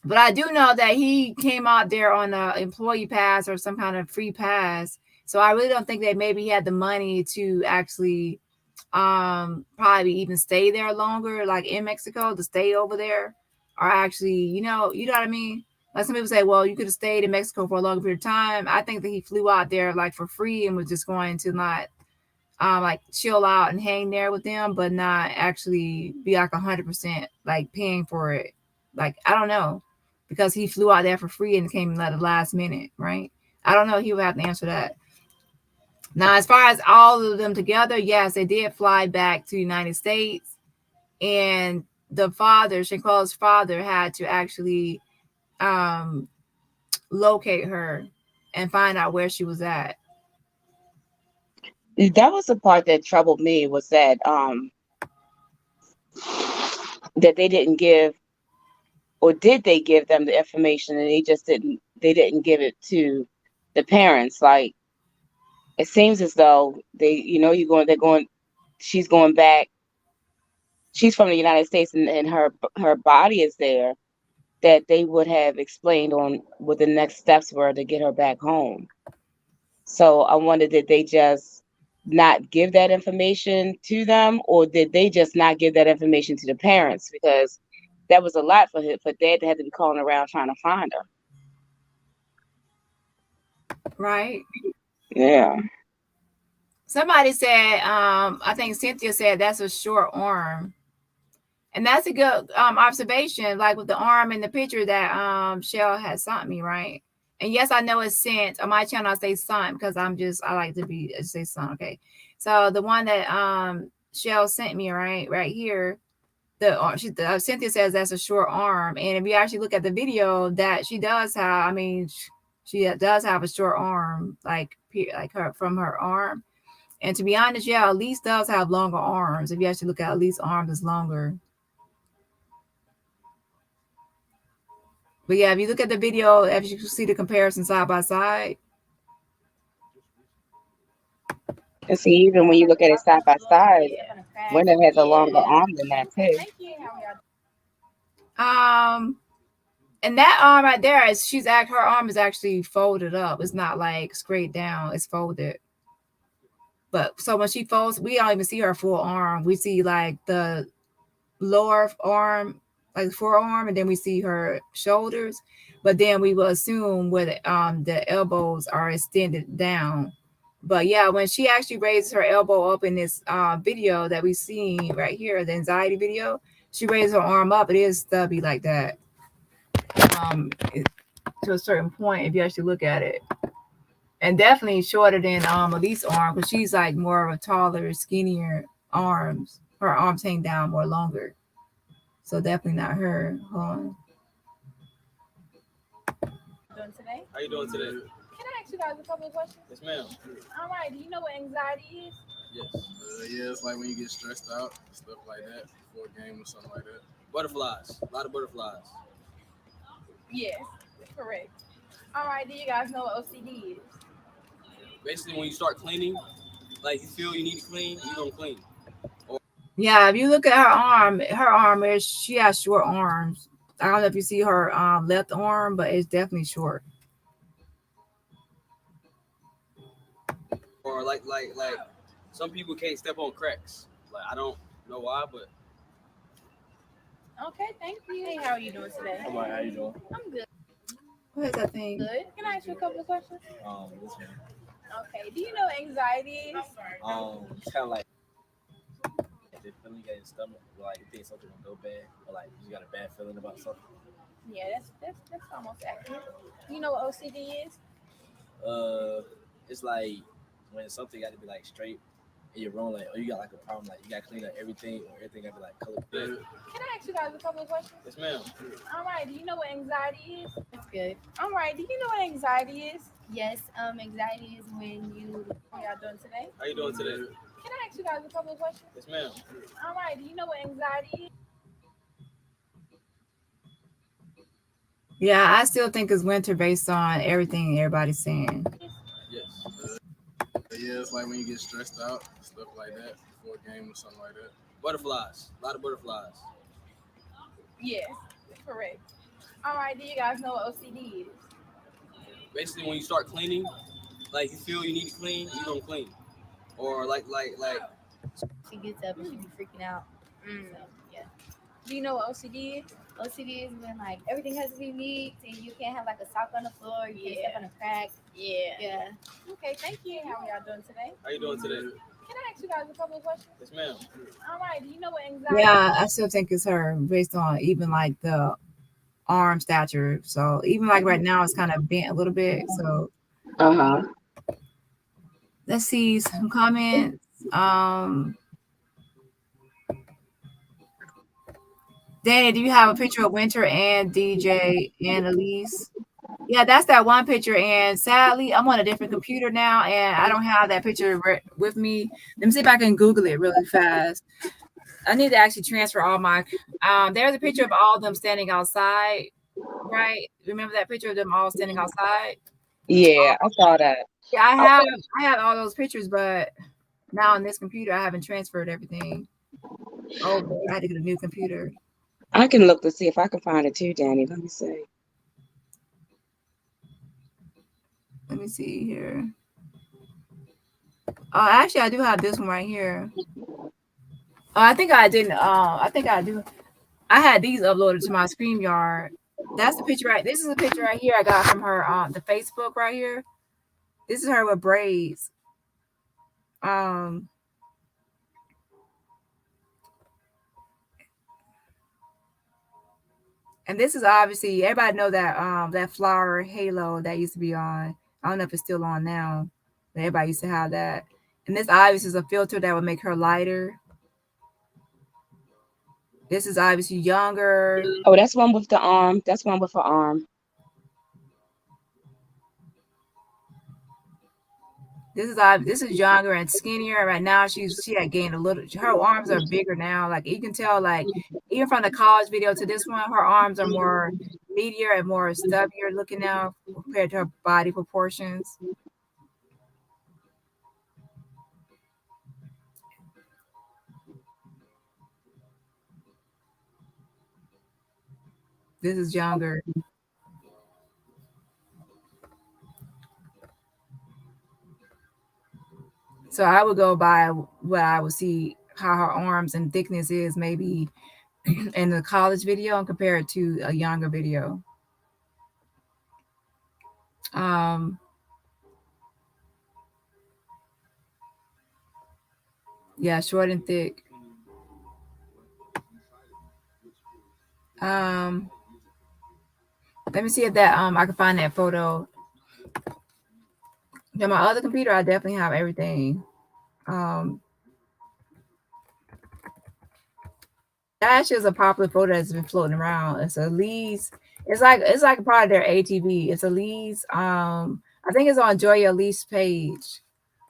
But I do know that he came out there on an employee pass or some kind of free pass. So I really don't think that maybe he had the money to actually probably even stay there longer, like in Mexico, to stay over there, or actually, you know what I mean? Like some people say, well, you could have stayed in Mexico for a longer period of time. I think that he flew out there like for free and was just going to not like chill out and hang there with them, but not actually be like 100% like paying for it. Like, I don't know, because he flew out there for free and came at the last minute, right? I don't know. He would have to answer that. Now, as far as all of them together, yes, they did fly back to the United States, and the father, Shanquella's father, had to actually locate her and find out where she was at. That was the part that troubled me, was that that they didn't give, or did they give them the information and they didn't give it to the parents. Like, it seems as though she's going back, she's from the United States, and her body is there, that they would have explained on what the next steps were to get her back home. So I wondered, did they just not give that information to them, or did they just not give that information to the parents? Because that was a lot for dad to have to be calling around trying to find her. Right. Yeah. Somebody said, I think Cynthia said that's a short arm. And that's a good observation, like with the arm in the picture that Shell has sent me, right? And yes, I know it's sent on my channel. I say son because I like to say son. Okay, so the one that Shell sent me, right here, Cynthia says that's a short arm, and if you actually look at the video, that she does have, I mean, she does have a short arm, like her from her arm. And to be honest, yeah, Elise does have longer arms. If you actually look at Elise's arms, is longer. But yeah, if you look at the video, if you see the comparison side by side. And see, even when you look at it side by side, Winter has a longer arm than that too. And that arm right there her arm is actually folded up. It's not like straight down, it's folded. But so when she folds, we don't even see her full arm. We see like the lower arm, like forearm, and then we see her shoulders. But then we will assume where the elbows are extended down. But yeah, when she actually raises her elbow up in this video that we see right here, the anxiety video, she raises her arm up. It is stubby like that. To a certain point, if you actually look at it. And definitely shorter than Elise's arm, because she's like more of a taller, skinnier arms. Her arms hang down more longer. So definitely not her. Hold on. How you doing today? Can I ask you guys a couple of questions? Yes, ma'am. All right. Do you know what anxiety is? Yes. Yeah, it's like when you get stressed out, stuff like that, before a game or something like that. Butterflies. A lot of butterflies. Yes, correct. All right, do you guys know what OCD is? Basically, when you start cleaning, like you feel you need to clean, you don't clean. Yeah, if you look at her arm is she has short arms. I don't know if you see her left arm, but it's definitely short. Or like some people can't step on cracks. Like I don't know why, but Okay, thank you. Hey, how are you doing today? I'm like, how you doing? I'm good. What is that thing? Good. Can I ask you a couple of questions? This one. Okay. Do you know what anxiety is? It's kind of like the feeling you got in your stomach, like you think something will go bad, or like you got a bad feeling about something. Yeah, that's almost accurate. You know what OCD is? It's like when something got to be like straight in your room, like, oh, you got like a problem, like you got to clean up everything, or everything got to be like color. Can I ask you guys a couple of questions? yes, ma'am. All right. Do you know what anxiety is? That's good. All right. Do you know what anxiety is? Yes, anxiety is when you. How y'all doing today? How you doing today? Can I ask you guys a couple of questions? Yes, ma'am. All right. Do you know what anxiety is? Yeah, I still think it's winter based on everything everybody's saying. Yes. Yeah, it's like when you get stressed out, stuff like that, before a game or something like that. Butterflies. A lot of butterflies. Yes, correct. All right. Do you guys know what OCD is? Basically, when you start cleaning, like you feel you need to clean, you don't clean. Or like She gets up and she be freaking out. So, yeah. Do you know what OCD is? OCD is when like everything has to be neat and you can't have like a sock on the floor, you can't step on a crack. Yeah. Yeah. Okay. Thank you. How are y'all doing today? how you doing today? Can I ask you guys a couple of questions? Yes, ma'am. All right. Do you know what anxiety Yeah, is? I still think it's her based on even like the arm stature. So even like right now it's kind of bent a little bit. So let's see some comments. Danny, do you have a picture of Winter and DJ and Elise? Yeah, that's that one picture. And sadly, I'm on a different computer now, and I don't have that picture with me. Let me see if I can Google it really fast. I need to actually transfer all my. There's a picture of all of them standing outside, right? Remember that picture of them all standing outside? Yeah, I saw that. Yeah, I have all those pictures, but now on this computer, I haven't transferred everything over. I had to get a new computer. I can look to see if I can find it too, Dani. Let me see. Let me see here. Oh, actually, I do have this one right here. Oh, I think I didn't. I think I do. I had these uploaded to my StreamYard. That's the picture right. This is a picture right here I got from her the Facebook right here. This is her with braids. And this is obviously everybody know that that flower halo that used to be on. I don't know if it's still on now, but everybody used to have that. And this obviously is a filter that would make her lighter. This is obviously younger. Oh, that's one with the arm. That's one with her arm. This is younger and skinnier. Right now, she had gained a little. Her arms are bigger now. Like you can tell, like even from the college video to this one, her arms are more meatier and more stubbier looking now compared to her body proportions. This is younger. So I would go by what I would see how her arms and thickness is maybe in the college video and compare it to a younger video. Yeah, short and thick. Let me see if that I can find that photo. On my other computer, I definitely have everything. That actually is a popular photo that's been floating around. It's a Lee's. It's like part of their ATV. It's a Lee's. I think it's on Joya Lee's page.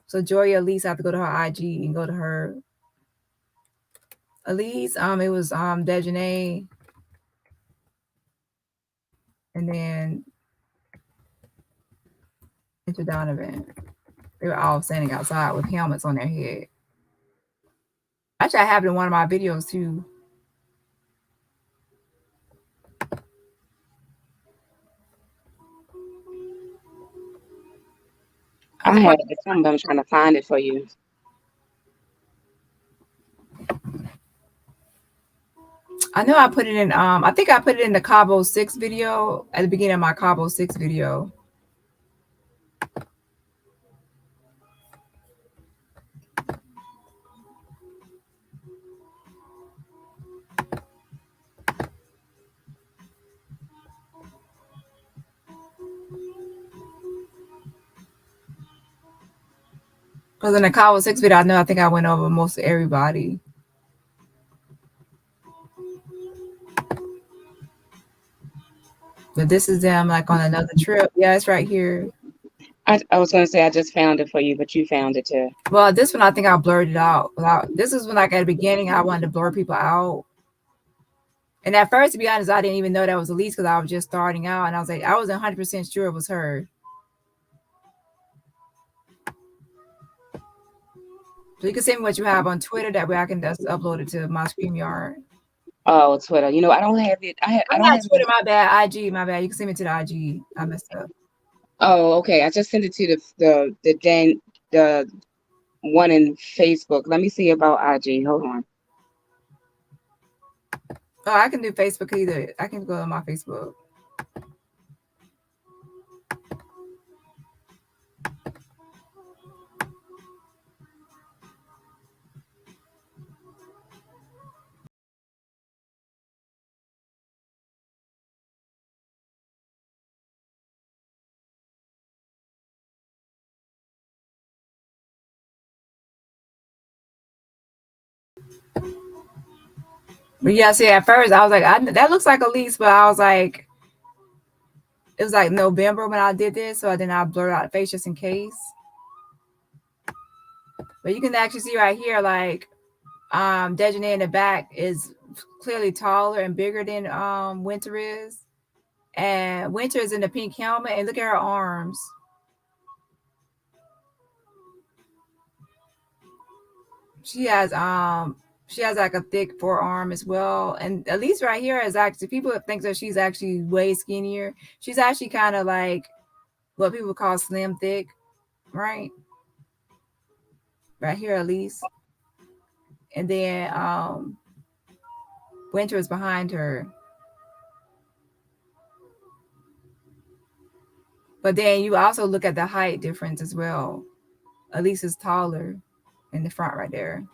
So Joya Elise, I have to go to her IG and go to her Elise. It was Dejanay. and then Mr. Donovan. They were all standing outside with helmets on their head. Actually, I have it in one of my videos too. I have it. I'm trying to find it for you. I know I put it in. I think I put it in the Cabo 6 video at the beginning of my Cabo 6 video. Because in the Cabo 6 video, I think I went over most of everybody. But this is them like on another trip. Yeah, it's right here. I was going to say I just found it for you, but you found it too. Well, this one I think I blurred it out. This is when like at the beginning I wanted to blur people out. And at first, to be honest, I didn't even know that was Elise because I was just starting out. And I was like, I wasn't 100% sure it was her. So you can send me what you have on Twitter. That way I can just upload it to my StreamYard. Oh, Twitter. You know, I don't have it. I don't have Twitter. My bad. IG. My bad. You can send me to the IG. I messed up. Oh, okay. I just sent it to the one in Facebook. Let me see about IG. Hold on. Oh, I can do Facebook either. I can go on my Facebook. But yeah, see, at first I was like, that looks like Elise, but I was like, it was like November when I did this, so then I blurred out the face just in case. But you can actually see right here, like, Dejanay in the back is clearly taller and bigger than Winter is, and Winter is in the pink helmet, and look at her arms. She has like a thick forearm as well. And at least right here is actually, people think that she's actually way skinnier. She's actually kind of like what people call slim thick, right? Right here at least. And then Winter is behind her. But then you also look at the height difference as well. Elise is taller in the front right there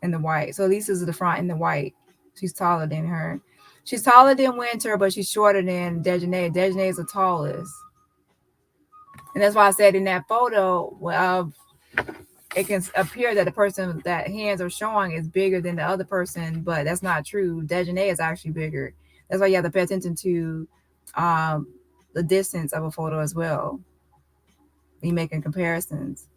in the white. So Elise is in the front in the white. She's taller than her. She's taller than Winter, but she's shorter than Dejanay. Dejanay is the tallest. And that's why I said in that photo, it can appear that the person that hands are showing is bigger than the other person, but that's not true. Dejanay is actually bigger. That's why you have to pay attention to the distance of a photo as well when you're making comparisons.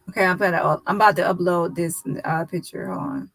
Okay, I'm about to upload this picture. Hold on.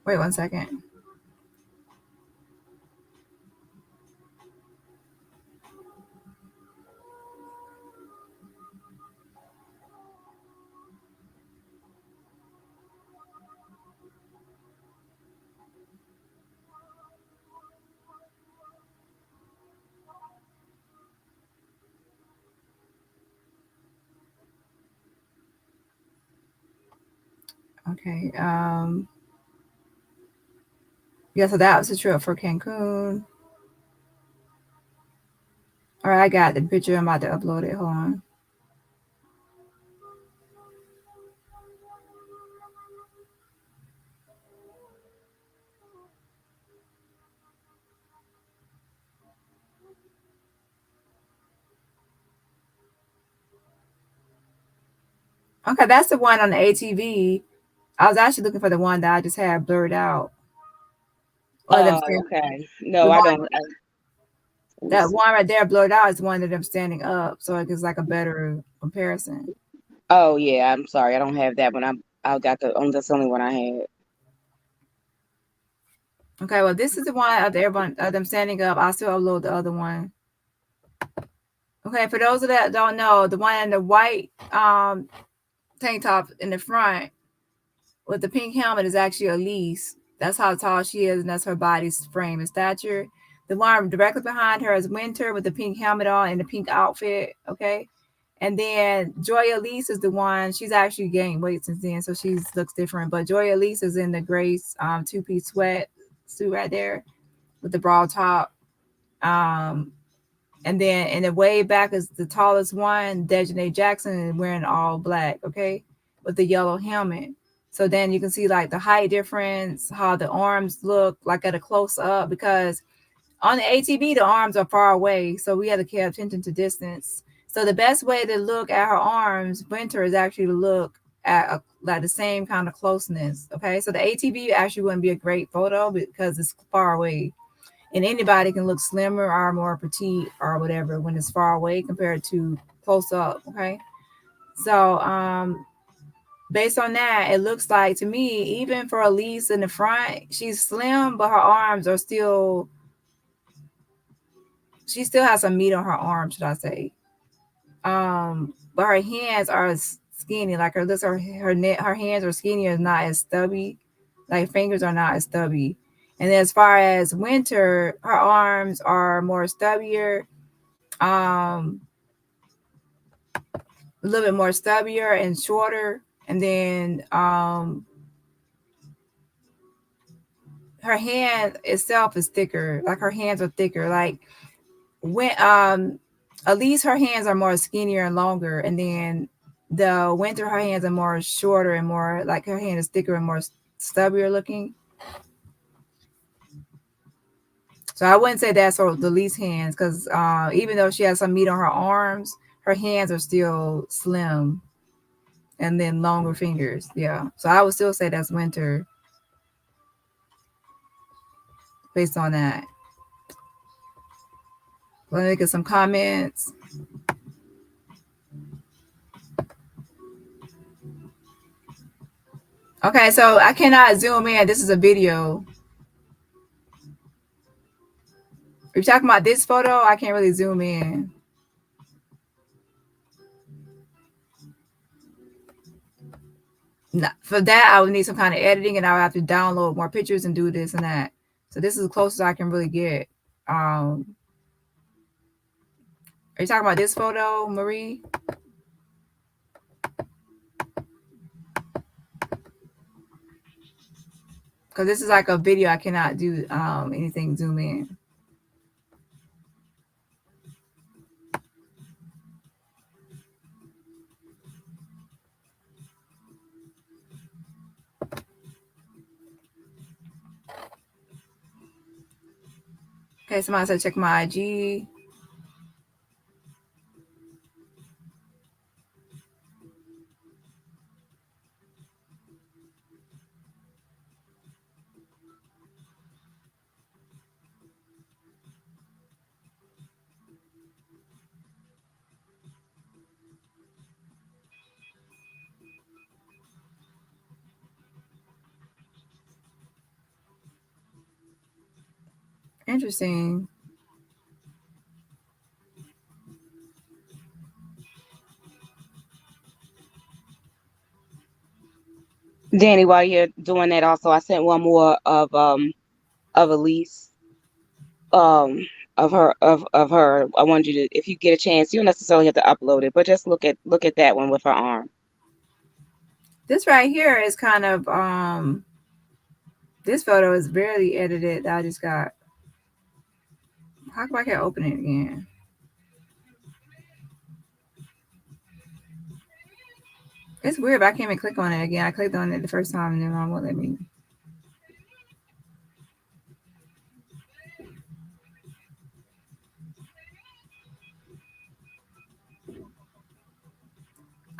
Wait 1 second. Okay. Yeah, so that was the trip for Cancun. All right, I got the picture. I'm about to upload it. Hold on. Okay, that's the one on the ATV. I was actually looking for the one that I just had blurred out. Or them Okay. the No, I one, don't. Let me that see. one right there blurred out is the one that I'm standing up, so it gives like a better comparison. Oh yeah, I'm sorry, I don't have that one. I got that's the only one I had. Okay, well, this is the one of everyone of them standing up. I'll still upload the other one. Okay, for those of that don't know, the one in the white tank top in the front with the pink helmet is actually Elise. That's how tall she is, and that's her body's frame and stature. The one directly behind her is Winter with the pink helmet on and the pink outfit. Okay. And then Joy Elise is the one, she's actually gained weight since then, so she looks different. But Joy Elise is in the gray two-piece sweat suit right there with the broad top. And then in the way back is the tallest one, Dejanay Jackson, wearing all black, okay, with the yellow helmet. So then you can see like the height difference, how the arms look like at a close up, because on the ATV, the arms are far away. So we have to pay attention to distance. So the best way to look at her arms, Winter, is actually to look at like the same kind of closeness. Okay. So the ATV actually wouldn't be a great photo because it's far away. And anybody can look slimmer or more petite or whatever when it's far away compared to close up. Okay. So based on that, it looks like to me, even for Elise in the front, she's slim, but her arms are still, she still has some meat on her arms, should I say. But her hands are skinny, like her hands are skinnier, not as stubby, like fingers are not as stubby. And as far as Winter, her arms are more stubbier, a little bit more stubbier and shorter. And then her hand itself is thicker, like her hands are thicker. Like when at least her hands are more skinnier and longer, and then the Winter, her hands are more shorter and more like her hand is thicker and more stubbier looking. So I wouldn't say that's the least hands, because even though she has some meat on her arms, her hands are still slim and then longer fingers. Yeah. So I would still say that's Winter based on that. Let me get some comments. Okay, so I cannot zoom in. This is a video. If you're talking about this photo, I can't really zoom in. No, for that, I would need some kind of editing, and I would have to download more pictures and do this and that. So this is the closest I can really get. Are you talking about this photo, Marie? Because this is like a video. I cannot do anything zoom in. Okay, somebody said check my IG. Interesting. Dani, while you're doing that, also I sent one more of Elise, of her. I wanted you to, if you get a chance, you don't necessarily have to upload it, but just look at that one with her arm. This right here is kind of this photo is barely edited. I just got. How come I can't open it again? It's weird, but I can't even click on it again. I clicked on it the first time and then it won't let me.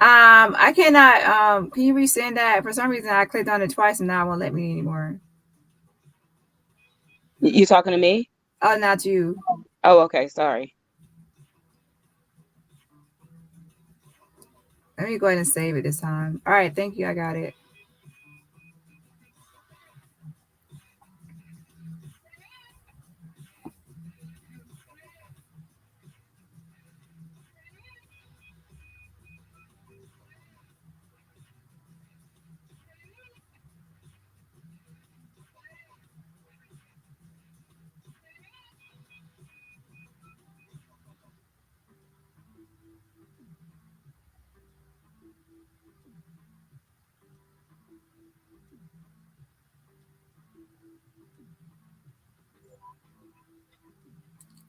I cannot. Can you resend that? For some reason, I clicked on it twice and now it won't let me anymore. You talking to me? Oh, not you. Oh, okay. Sorry. Let me go ahead and save it this time. All right, thank you. I got it.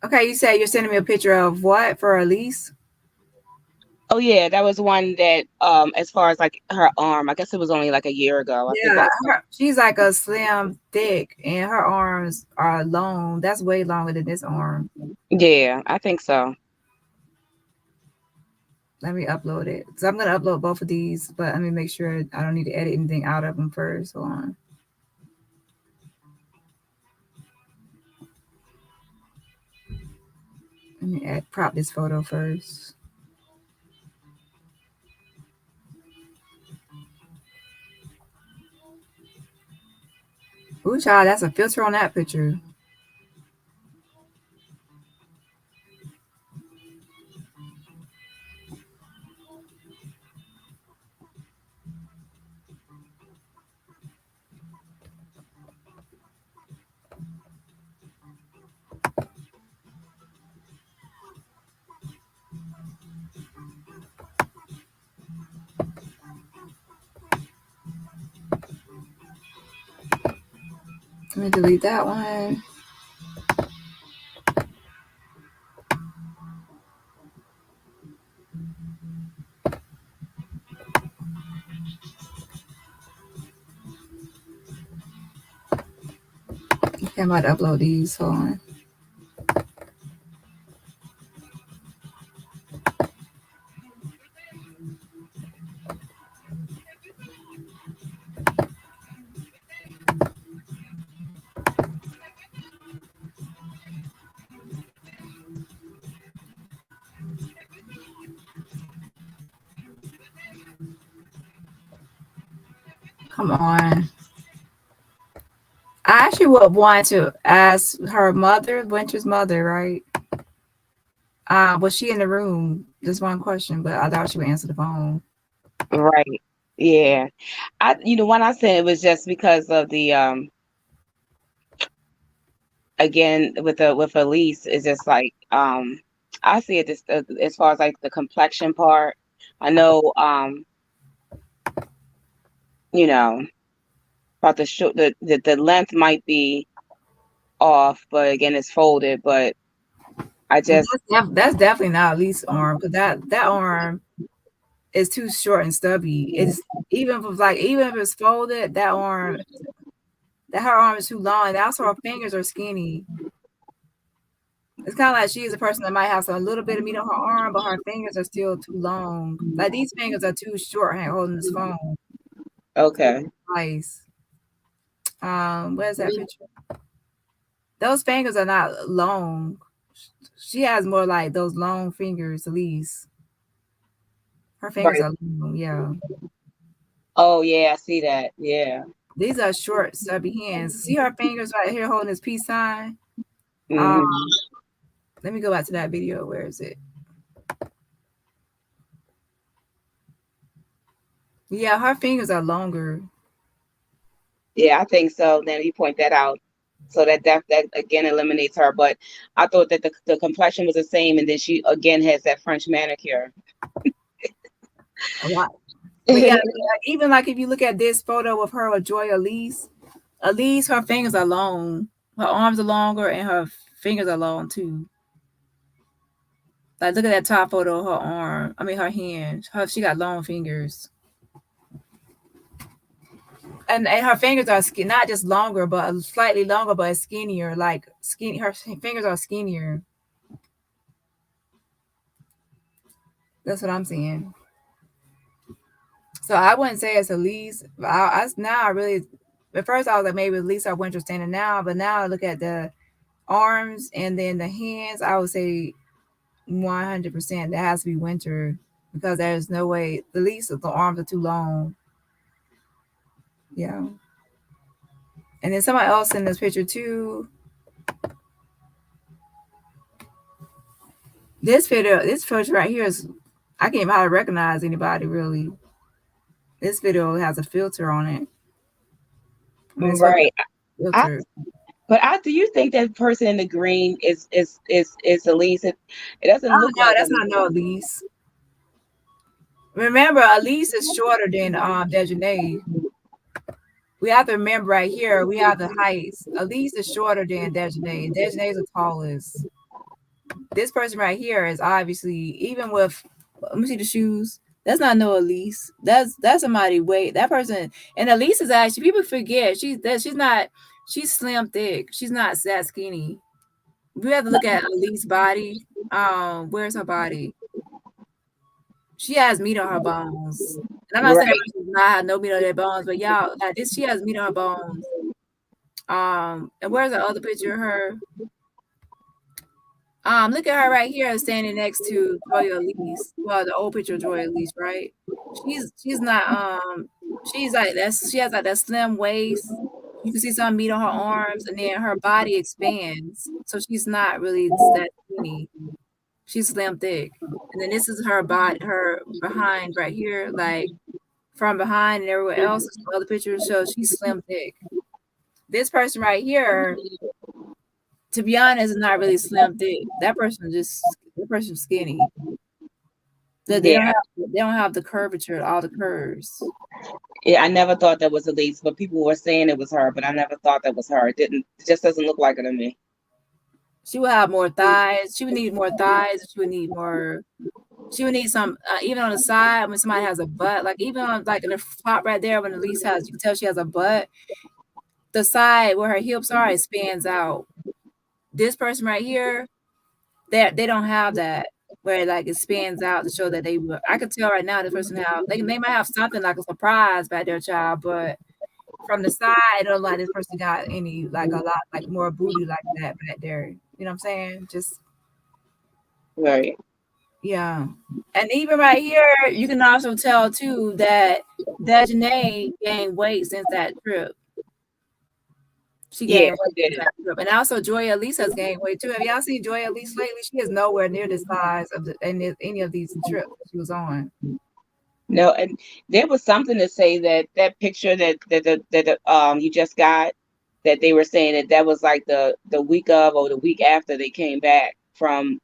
Okay, you said you're sending me a picture of what for Elise? Oh yeah, that was one that as far as like her arm, I guess it was only like a year ago. I think she's like a slim, thick, and her arms are long. That's way longer than this arm. Yeah, I think so. Let me upload it. So I'm gonna upload both of these, but let me make sure I don't need to edit anything out of them first. Hold on. Let me crop this photo first. Ooh, child, that's a filter on that picture. Let me delete that one. Okay, I'm about to upload these. Hold on. Come on. I actually would want to ask her mother, Winter's mother, right? Was she in the room? Just one question, but I thought she would answer the phone. Right. Yeah. When I said it was just because of the again with Elise, it's just like I see it just as far as like the complexion part. I know about the length might be off, but again it's folded, but I just that's definitely not Elise's arm, because that arm is too short and stubby. It's even if it's folded, her arm is too long, and also her fingers are skinny. It's kind of like she is a person that might have a little bit of meat on her arm, but her fingers are still too long. Like these fingers are too short holding this phone. Okay. Nice. Where's that picture? Those fingers are not long. She has more like those long fingers, at least. Her fingers are long, yeah. Oh yeah, I see that. Yeah. These are short, stubby hands. See her fingers right here holding this peace sign? Mm-hmm. Let me go back to that video. Where is it? Yeah, her fingers are longer. Yeah, I think so. Then you point that out. So that again eliminates her. But I thought that the complexion was the same, and then she again has that French manicure. A lot. But yeah, even like if you look at this photo of her with Joy Elise, her fingers are long, her arms are longer, and her fingers are long too. Like look at that top photo of her hands. She got long fingers. And her fingers are not just longer, but slightly longer, but skinnier. Like skinny, her fingers are skinnier. That's what I'm seeing. So I wouldn't say it's Elise. At first I was like maybe Elise or Winter standing now, but now I look at the arms and then the hands. I would say 100% that has to be Winter because there's no way Elise the arms are too long. Yeah. And then somebody else in this picture too. This photo right here is, I can't even hardly recognize anybody really. This video has a filter on it. Right. Do you think that person in the green is Elise? It doesn't look like that's not no Elise. Remember, Elise is shorter than Dejanay. We have to remember right here, we have the heights. Elise is shorter than Dejanay. Dejanay is the tallest. This person right here is obviously, even with, let me see the shoes. That's not no Elise. That's somebody that person. And Elise is actually, people forget she's slim thick. She's not that skinny. We have to look at Elise's body. Where's her body? She has meat on her bones. And I'm not saying she's not have no meat on their bones, but y'all, she has meat on her bones. And where's the other picture of her? Look at her right here standing next to Joy Elise. Well, the old picture of Joy Elise, right? She's not she's like that. She has like that slim waist. You can see some meat on her arms, and then her body expands. So she's not really that skinny. She's slim thick. And then this is her body, her behind right here, like from behind and everywhere else. The other pictures show she's slim thick. This person right here, to be honest, is not really slim thick. That person's skinny. They don't have the curvature, all the curves. Yeah, I never thought that was Elise, but people were saying it was her, but I never thought that was her. It just doesn't look like it to me. She would have more thighs. She would need more thighs. She would need some, even on the side when somebody has a butt, like even on like in the top right there when Elise has, you can tell she has a butt. The side where her hips are, it spans out. This person right here, they don't have that where like it spans out to show that they were. I could tell right now this person they might have something like a surprise by their child, but from the side, it don't like this person got any like a lot like more booty like that back there. You know what I'm saying? Just right. Yeah. And even right here, you can also tell too that Dejanay gained weight since that trip. She gained weight since that trip. And also Joy Elise has gained weight too. Have y'all seen Joy Elise lately? She is nowhere near the size of any of these trips she was on. No, and there was something to say that picture that you just got, that they were saying that was like the week of or the week after they came back from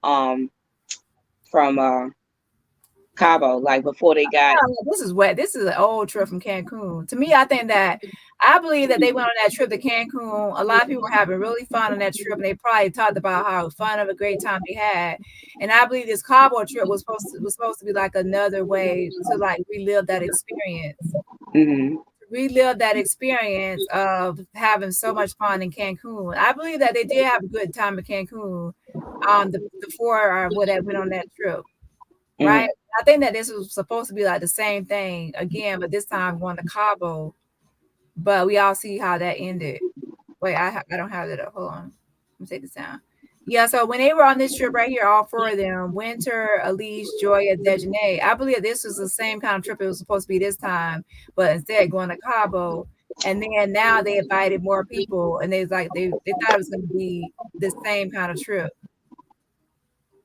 Cabo, like before they got. This is wet. This is an old trip from Cancun. To me, I believe that they went on that trip to Cancun. A lot of people were having really fun on that trip, and they probably talked about how fun of a great time they had. And I believe this Cabo trip was supposed to be like another way to like relive that experience. Mm-hmm. Relive that experience of having so much fun in Cancun. I believe that they did have a good time in Cancun. The four that went on that trip, right? Mm-hmm. I think that this was supposed to be like the same thing again, but this time going to Cabo. But we all see how that ended. Wait, I don't have it up. Hold on. Let me take this down. Yeah, so when they were on this trip right here, all four of them, Winter, Elise, Joy, and Dejanay, I believe this was the same kind of trip it was supposed to be this time, but instead going to Cabo. And then now they invited more people, and they thought it was going to be the same kind of trip.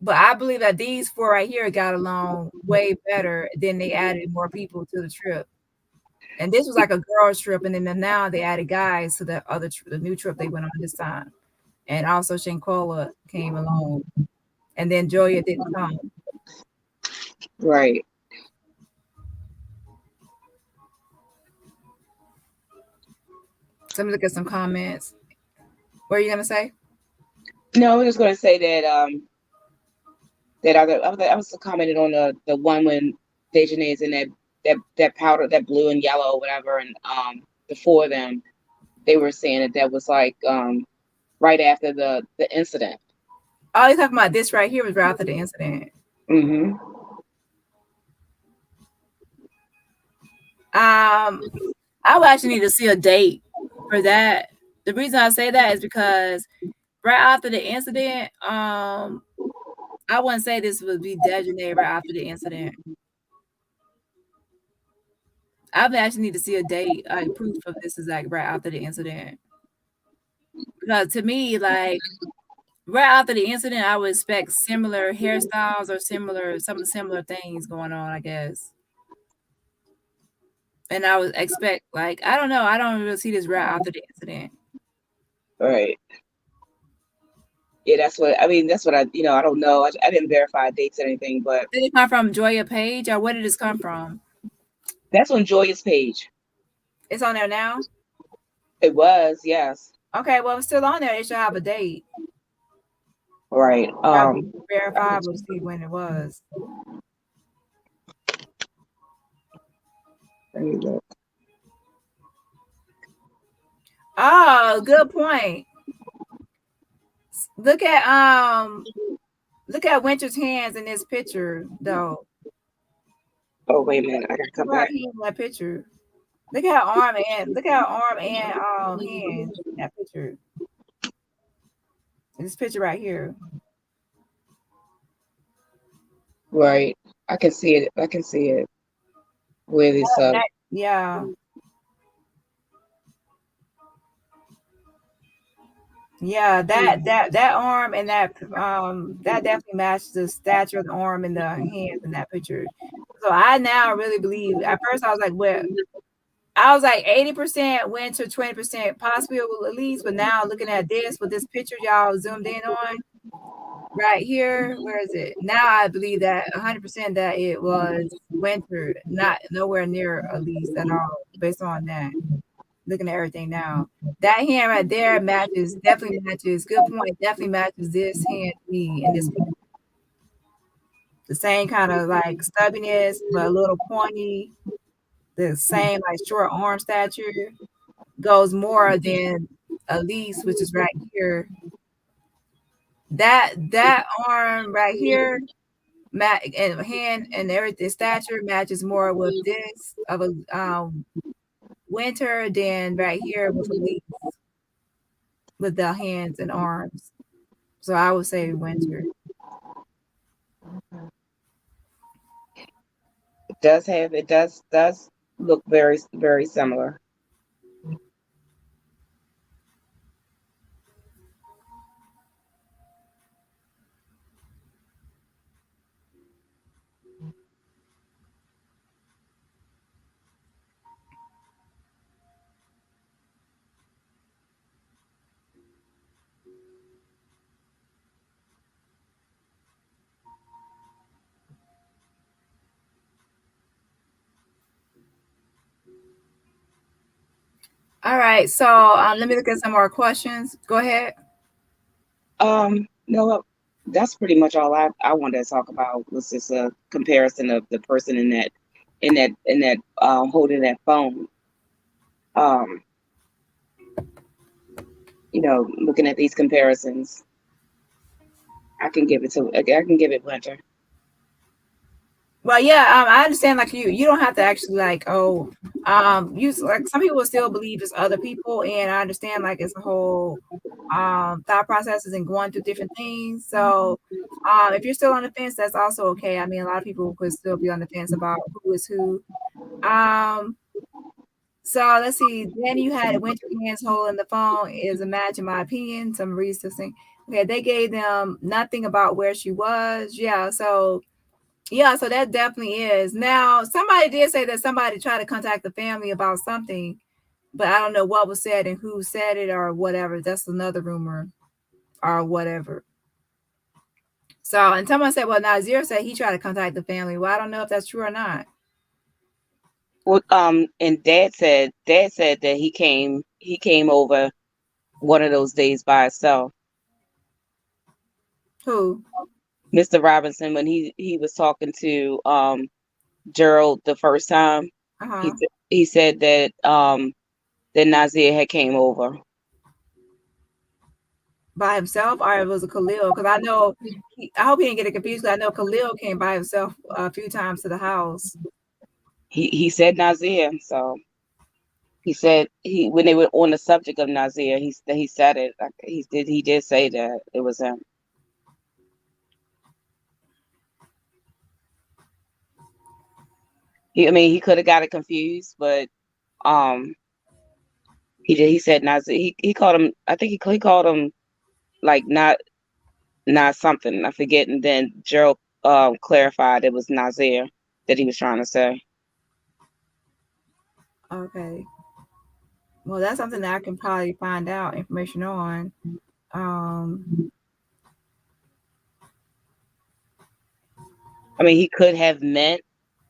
But I believe that these four right here got along way better than they added more people to the trip. And this was like a girls trip, and then now they added guys to the new trip they went on this time. And also Shanquella came along, and then Joya didn't come. Right. So let me look at some comments. What are you gonna say? No, I was just gonna say that I was commenting on the one when Dejanay is in that powder, that blue and yellow or whatever, and the four of them, they were saying that was like right after the incident. Oh, you're talking about this right here was right after the incident. Mm-hmm. I would actually need to see a date for that. The reason I say that is because right after the incident, I wouldn't say this would be Dejanay right after the incident. I would actually need to see a date, like proof of this is like right after the incident. Because to me, like right after the incident, I would expect similar hairstyles or some similar things going on, I guess. And I would expect, like, I don't know, I don't really see this right after the incident. Right. Yeah, that's what I mean. That's what I don't know. I didn't verify dates or anything, but Did it come from Joya page or where did this come from? that's on Joya's page. It's on there now? It was, yes. Okay, well, it's still on there. It should have a date. Right. Verifiable to see when it was. Let me look. Oh, good point. Look at Winter's hands in this picture, though. Oh, wait a minute. I gotta come back. In that picture. Look at arm and hand in that picture. This picture right here. Right. I can see it. I can see it. Where this yeah. Yeah, that arm and that definitely matches the stature of the arm and the hands in that picture. So I now really believe. At first, I was like, well, I was like 80% Winter, 20% possibly Elise. But now looking at this with this picture y'all zoomed in on right here, where is it? Now I believe that 100% that it was Winter, not nowhere near Elise at all, based on that. Looking at everything now, that hand right there definitely matches. Good point. Definitely matches this hand to me in this picture. The same kind of like stubbiness, but a little pointy. The same like short arm stature goes more than Elise, which is right here. That arm right here, and hand and everything stature matches more with this of a Winter than right here with Elise, with the hands and arms. So I would say Winter. It does look very, very similar. All right, so let me look at some more questions. Go ahead. No, that's pretty much all I wanted to talk about, was just a comparison of the person in that holding that phone. Looking at these comparisons, I can give it Winter. Well, yeah, I understand. Like you don't have to actually use, like, some people still believe it's other people, and I understand like it's a whole thought processes and going through different things. So if you're still on the fence, that's also okay. I mean, a lot of people could still be on the fence about who is who. So let's see. Then you had Winter hands holding the phone is a match, in my opinion. Some researching. Okay, they gave them nothing about where she was. Yeah, so that definitely is. Now, somebody did say that somebody tried to contact the family about something, but I don't know what was said and who said it or whatever. That's another rumor or whatever. So, and someone said, well, Nazir said he tried to contact the family. Well, I don't know if that's true or not. Well, and Dad said that he he came over one of those days by himself. Who? Mr. Robinson, when he was talking to Gerald the first time, Uh-huh. he said that that Nazir had came over. By himself, or it was a Khalil? Because I know, I hope he didn't get it confused. 'Cause I know Khalil came by himself a few times to the house. He said Nazir, so he said when they were on the subject of Nazir, he said it. He did say that it was him. He could have got it confused, but he said Nazir. He called him. I think he called him like not something. I forget. And then Gerald clarified it was Nazir that he was trying to say. Okay. Well, that's something that I can probably find out information on. He could have meant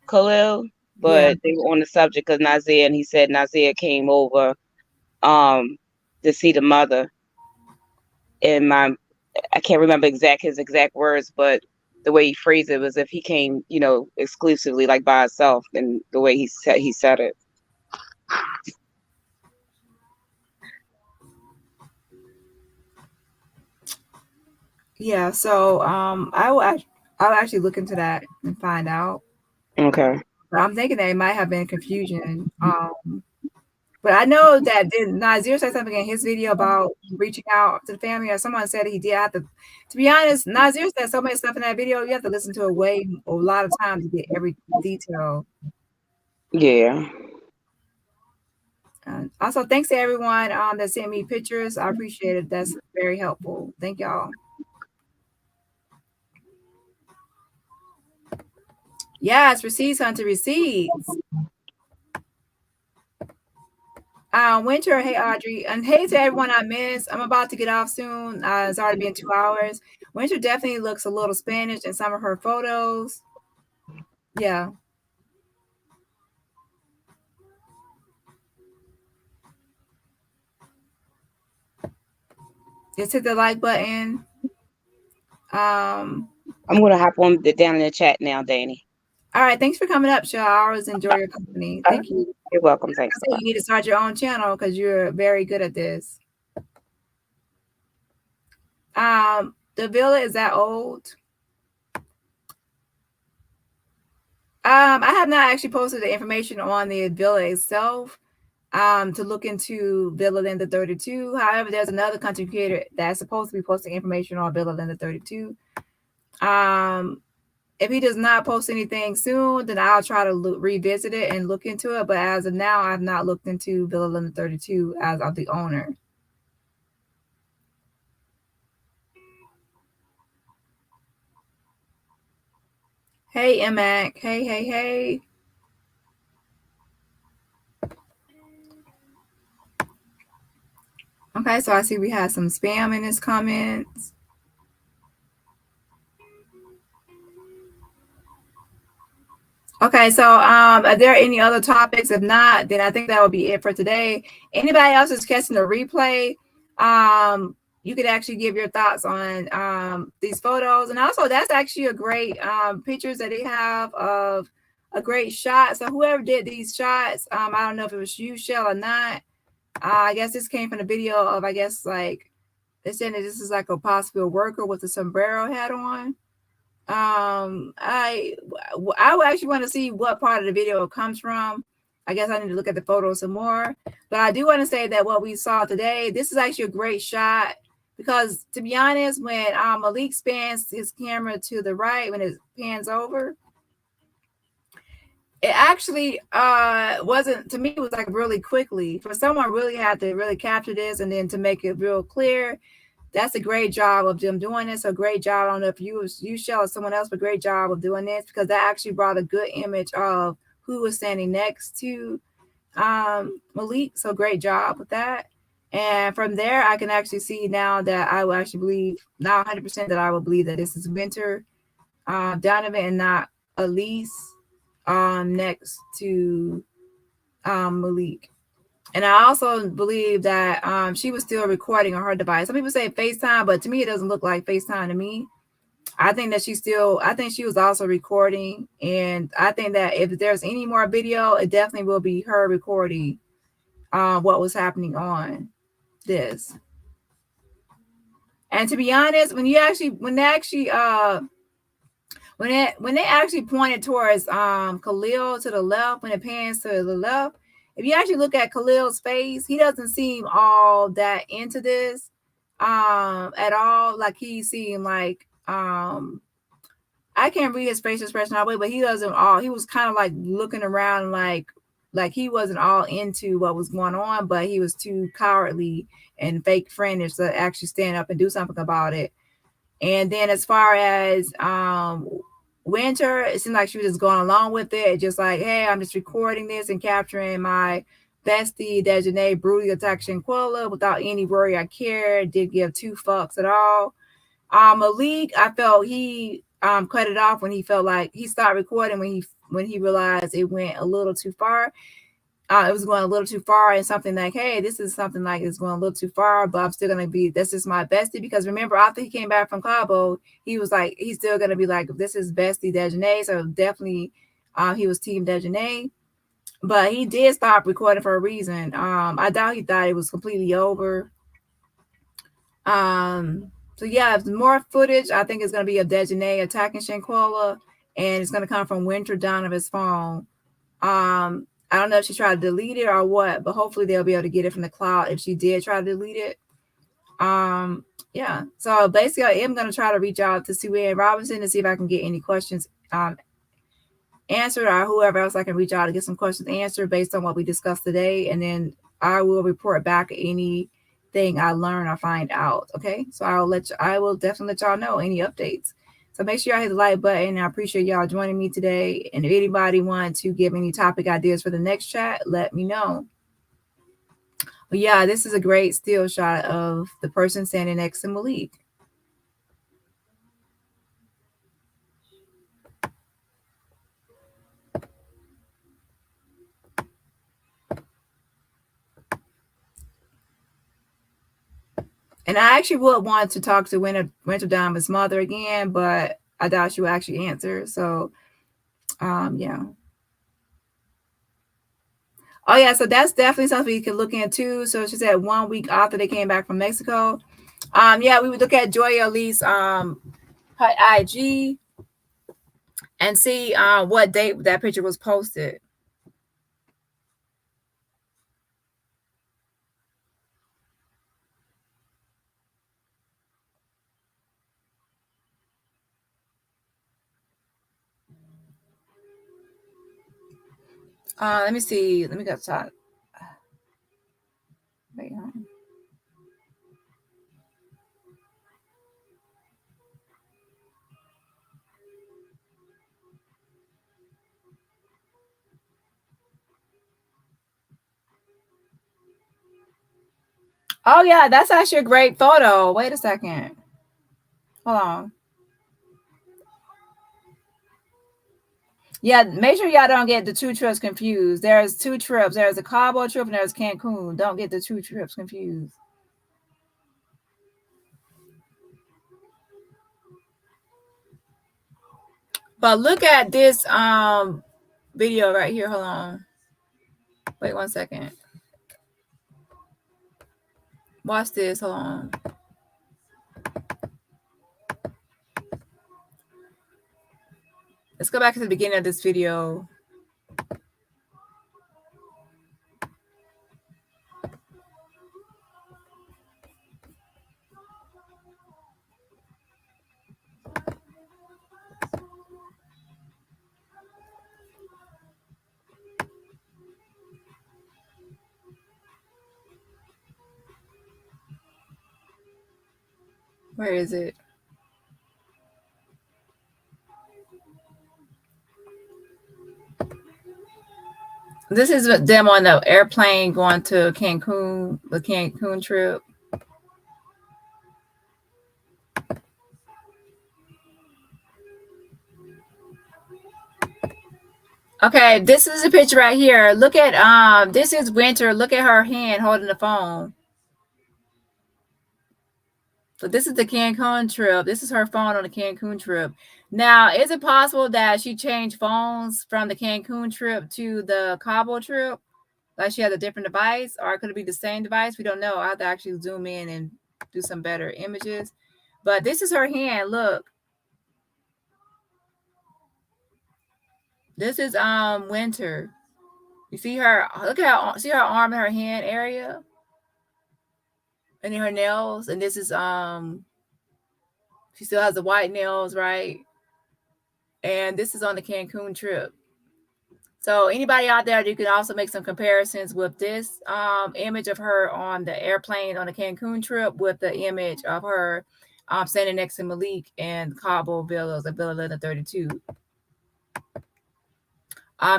Khalil, but they were on the subject of Nazir, and he said Nazir came over to see the mother. And I can't remember his exact words, but the way he phrased it was if he came, exclusively like by himself, and the way he said it. Yeah, so I'll actually look into that and find out. Okay. But I'm thinking that it might have been confusion. But I know that Nazir said something in his video about reaching out to the family, or someone said he did have to be honest, Nazir said so much stuff in that video, you have to listen to it a lot of times to get every detail. Yeah. Also, thanks to everyone that sent me pictures. I appreciate it. That's very helpful. Thank y'all. Yes, receipts hunter receipts. Winter, hey Audrey, and hey to everyone I missed. I'm about to get off soon. It's already been 2 hours. Winter definitely looks a little Spanish in some of her photos. Yeah. Just hit the like button. I'm gonna hop on down in the chat now, Dani. All right, thanks for coming up, Shaw. I always enjoy your company. Thank you. You're welcome. Thanks. You need to start your own channel because you're very good at this. The villa, is that old? I have not actually posted the information on the villa itself to look into Villa Linda 32. However, there's another content creator that's supposed to be posting information on Villa Linda 32. If he does not post anything soon, then I'll try to revisit it and look into it. But as of now, I've not looked into Villa Linda 32 as of the owner. Hey, Emac. Hey. Okay, so I see we have some spam in his comments. Okay, so are there any other topics? If not, then I think that would be it for today. Anybody else is catching the replay? You could actually give your thoughts on these photos. And also, that's actually a great pictures that they have of a great shot. So whoever did these shots, I don't know if it was you, Shell, or not. I guess this came from the video of, I guess, like, they're saying that this is like a possible worker with a sombrero hat on. I would actually want to see what part of the video it comes from. I guess I need to look at the photo some more. But I do want to say that what we saw today, this is actually a great shot because, to be honest, when Malik spans his camera to the right, when it pans over, it actually wasn't, to me, it was like really quickly. For someone really had to really capture this and then to make it real clear. That's a great job of them doing this. A great job. I don't know if you Shell or someone else, but great job of doing this because that actually brought a good image of who was standing next to Malik. So great job with that. And from there, I can actually see now that I will actually believe, now 100% that I will believe that this is Winter, Donovan, and not Elise next to Malik. And I also believe that she was still recording on her device. Some people say FaceTime, but to me, it doesn't look like FaceTime to me. I think that I think she was also recording. And I think that if there's any more video, it definitely will be her recording what was happening on this. And to be honest, when they actually pointed towards Khalil to the left, when it pans to the left, if you actually look at Khalil's face, he doesn't seem all that into this at all. Like he seemed like I can't read his facial expression all the way, but he was kind of like looking around like he wasn't all into what was going on, but he was too cowardly and fake friendish to actually stand up and do something about it. And then as far as Winter, it seemed like she was just going along with it, just like, hey, I'm just recording this and capturing my bestie Dejanay brutally attacked Shanquella without any worry I cared, didn't give two fucks at all. Malik, I felt he cut it off when he felt like he stopped recording when he realized it went a little too far. It was going a little too far, and something like, hey, this is something like it's going a little too far, but I'm still gonna be, this is my bestie. Because remember, after he came back from Cabo, he was like, he's still gonna be like, this is bestie Dejanay. So definitely he was team Dejanay. But he did stop recording for a reason. I doubt he thought it was completely over. So yeah, more footage I think is gonna be of Dejanay attacking Shanquella, and it's gonna come from Winter Donovan's phone. I don't know if she tried to delete it or what, but hopefully they'll be able to get it from the cloud if she did try to delete it. Yeah. So basically, I am going to try to reach out to Sue Ann Robinson to see if I can get any questions answered, or whoever else I can reach out to get some questions answered based on what we discussed today. And then I will report back anything I learn or find out. Okay. So I will definitely let y'all know any updates. So make sure y'all hit the like button. I appreciate y'all joining me today. And if anybody wants to give any topic ideas for the next chat, let me know. But yeah, this is a great still shot of the person standing next to Malik. And I actually would want to talk to Winter Diamond's mother again, but I doubt she will actually answer. So, yeah. Oh, yeah. So that's definitely something you can look into. So she said 1 week after they came back from Mexico. Yeah, we would look at Joy Elise, her IG and see what date that picture was posted. Let me see. Let me go to wait on. Oh yeah, that's actually a great photo. Wait a second. Hold on. Yeah, make sure y'all don't get the two trips confused. There's two trips. There's a Cabo trip and there's Cancun. Don't get the two trips confused. But look at this video right here. Hold on. Wait 1 second. Watch this. Hold on. Let's go back to the beginning of this video. Where is it? This is them on the airplane going to Cancun, the Cancun trip. Okay, this is a picture right here. Look at this is Winter. Look at her hand holding the phone. So this is the Cancun trip. This is her phone on the Cancun trip. Now, is it possible that she changed phones from the Cancun trip to the Cabo trip? Like she has a different device, or could it be the same device? We don't know. I have to actually zoom in and do some better images. But this is her hand. Look. This is Winter. You see her, look at her, see her arm and her hand area? And then her nails. And this is she still has the white nails, right? And this is on the Cancun trip. So anybody out there, you can also make some comparisons with this image of her on the airplane on the Cancun trip with the image of her standing next to Malik and Cabo Villas at Villa Linda 32.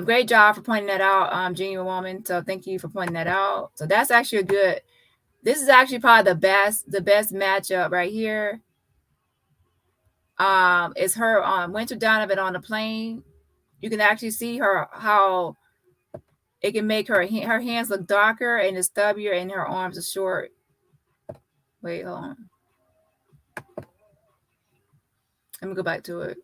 Great job for pointing that out, Genuine Woman. So thank you for pointing that out. So that's actually a good, this is actually probably the best matchup right here. Is her Winter Donovan on the plane. You can actually see her, how it can make her hands look darker and it's stubbier and her arms are short. Wait, hold on. Let me go back to it.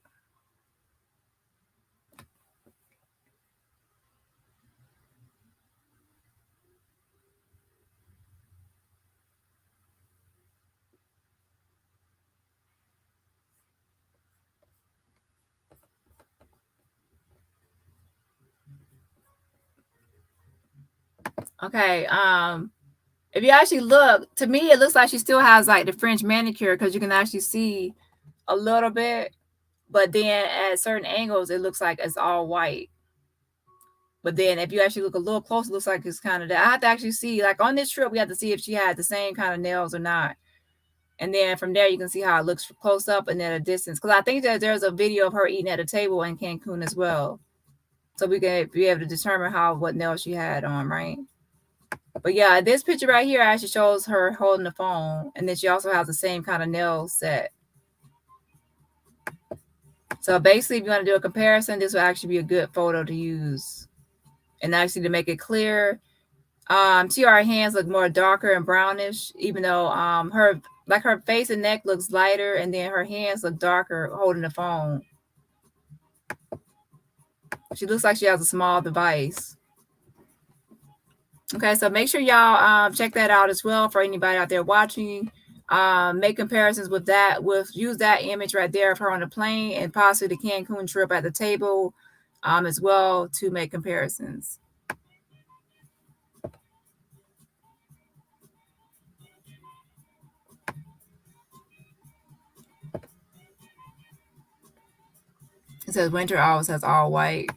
Okay, if you actually look, to me, it looks like she still has like the French manicure because you can actually see a little bit, but then at certain angles, it looks like it's all white. But then if you actually look a little closer, it looks like it's kind of that. I have to actually see, like on this trip, we have to see if she had the same kind of nails or not. And then from there, you can see how it looks close up and at a distance. Because I think that there's a video of her eating at a table in Cancun as well. So we can be able to determine what nails she had on, right? But yeah, this picture right here actually shows her holding the phone. And then she also has the same kind of nail set. So basically, if you want to do a comparison, this will actually be a good photo to use. And actually to make it clear, see our hands look more darker and brownish, even though her face and neck looks lighter, and then her hands look darker holding the phone. She looks like she has a small device. Okay, so make sure y'all check that out as well for anybody out there watching. Make comparisons with that, use that image right there of her on the plane and possibly the Cancun trip at the table as well to make comparisons. It says Winter always has all white.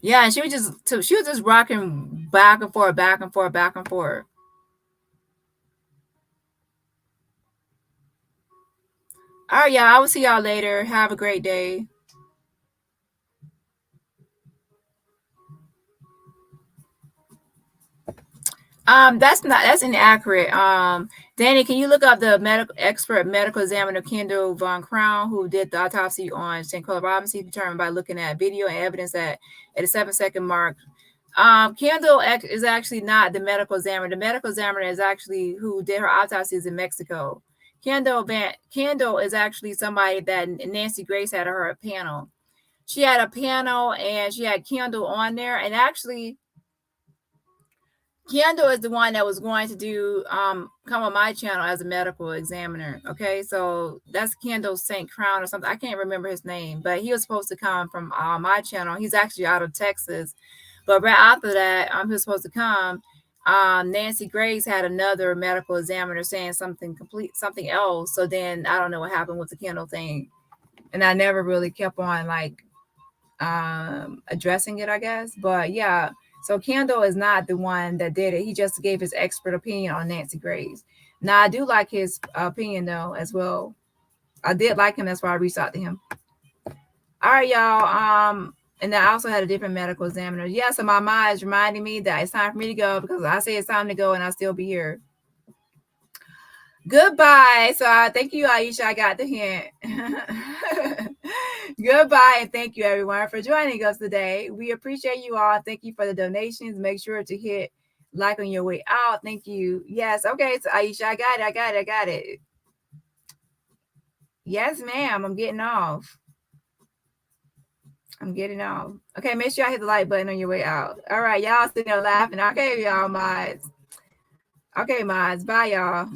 Yeah, and she was just rocking back and forth, back and forth, back and forth. All right, y'all. I will see y'all later. Have a great day. That's inaccurate. Dani, can you look up the medical examiner Kendall Von Crown, who did the autopsy on Shanquella Robinson? He determined by looking at video and evidence that at the 7-second mark, Kendall is actually not the medical examiner. The medical examiner is actually who did her autopsies in Mexico. Kendall is actually somebody that Nancy Grace had at her panel. She had a panel and she had Kendall on there, and actually Kendall is the one that was going to do come on my channel as a medical examiner. Okay, so that's Kendall St. Crown or something. I can't remember his name, but he was supposed to come from my channel. He's actually out of Texas, but right after that, he was supposed to come. Nancy Grace had another medical examiner saying something else. So then I don't know what happened with the Kendall thing, and I never really kept on like addressing it, I guess. But yeah. So Kendall is not the one that did it. He just gave his expert opinion on Nancy Grace. Now, I do like his opinion, though, as well. I did like him. That's why I reached out to him. All right, y'all. And then I also had a different medical examiner. Yeah, so my mind is reminding me that it's time for me to go because I say it's time to go and I'll still be here. Goodbye. So thank you, Aisha. I got the hint. Goodbye, and thank you everyone for joining us today. We appreciate you all. Thank you for the donations. Make sure to hit like on your way out. Thank you. Yes. Okay. So Aisha, I got it. Yes, ma'am. I'm getting off. Okay, make sure I hit the like button on your way out. All right, y'all sitting there laughing. Okay, y'all, mods. Okay, mods. Bye, y'all.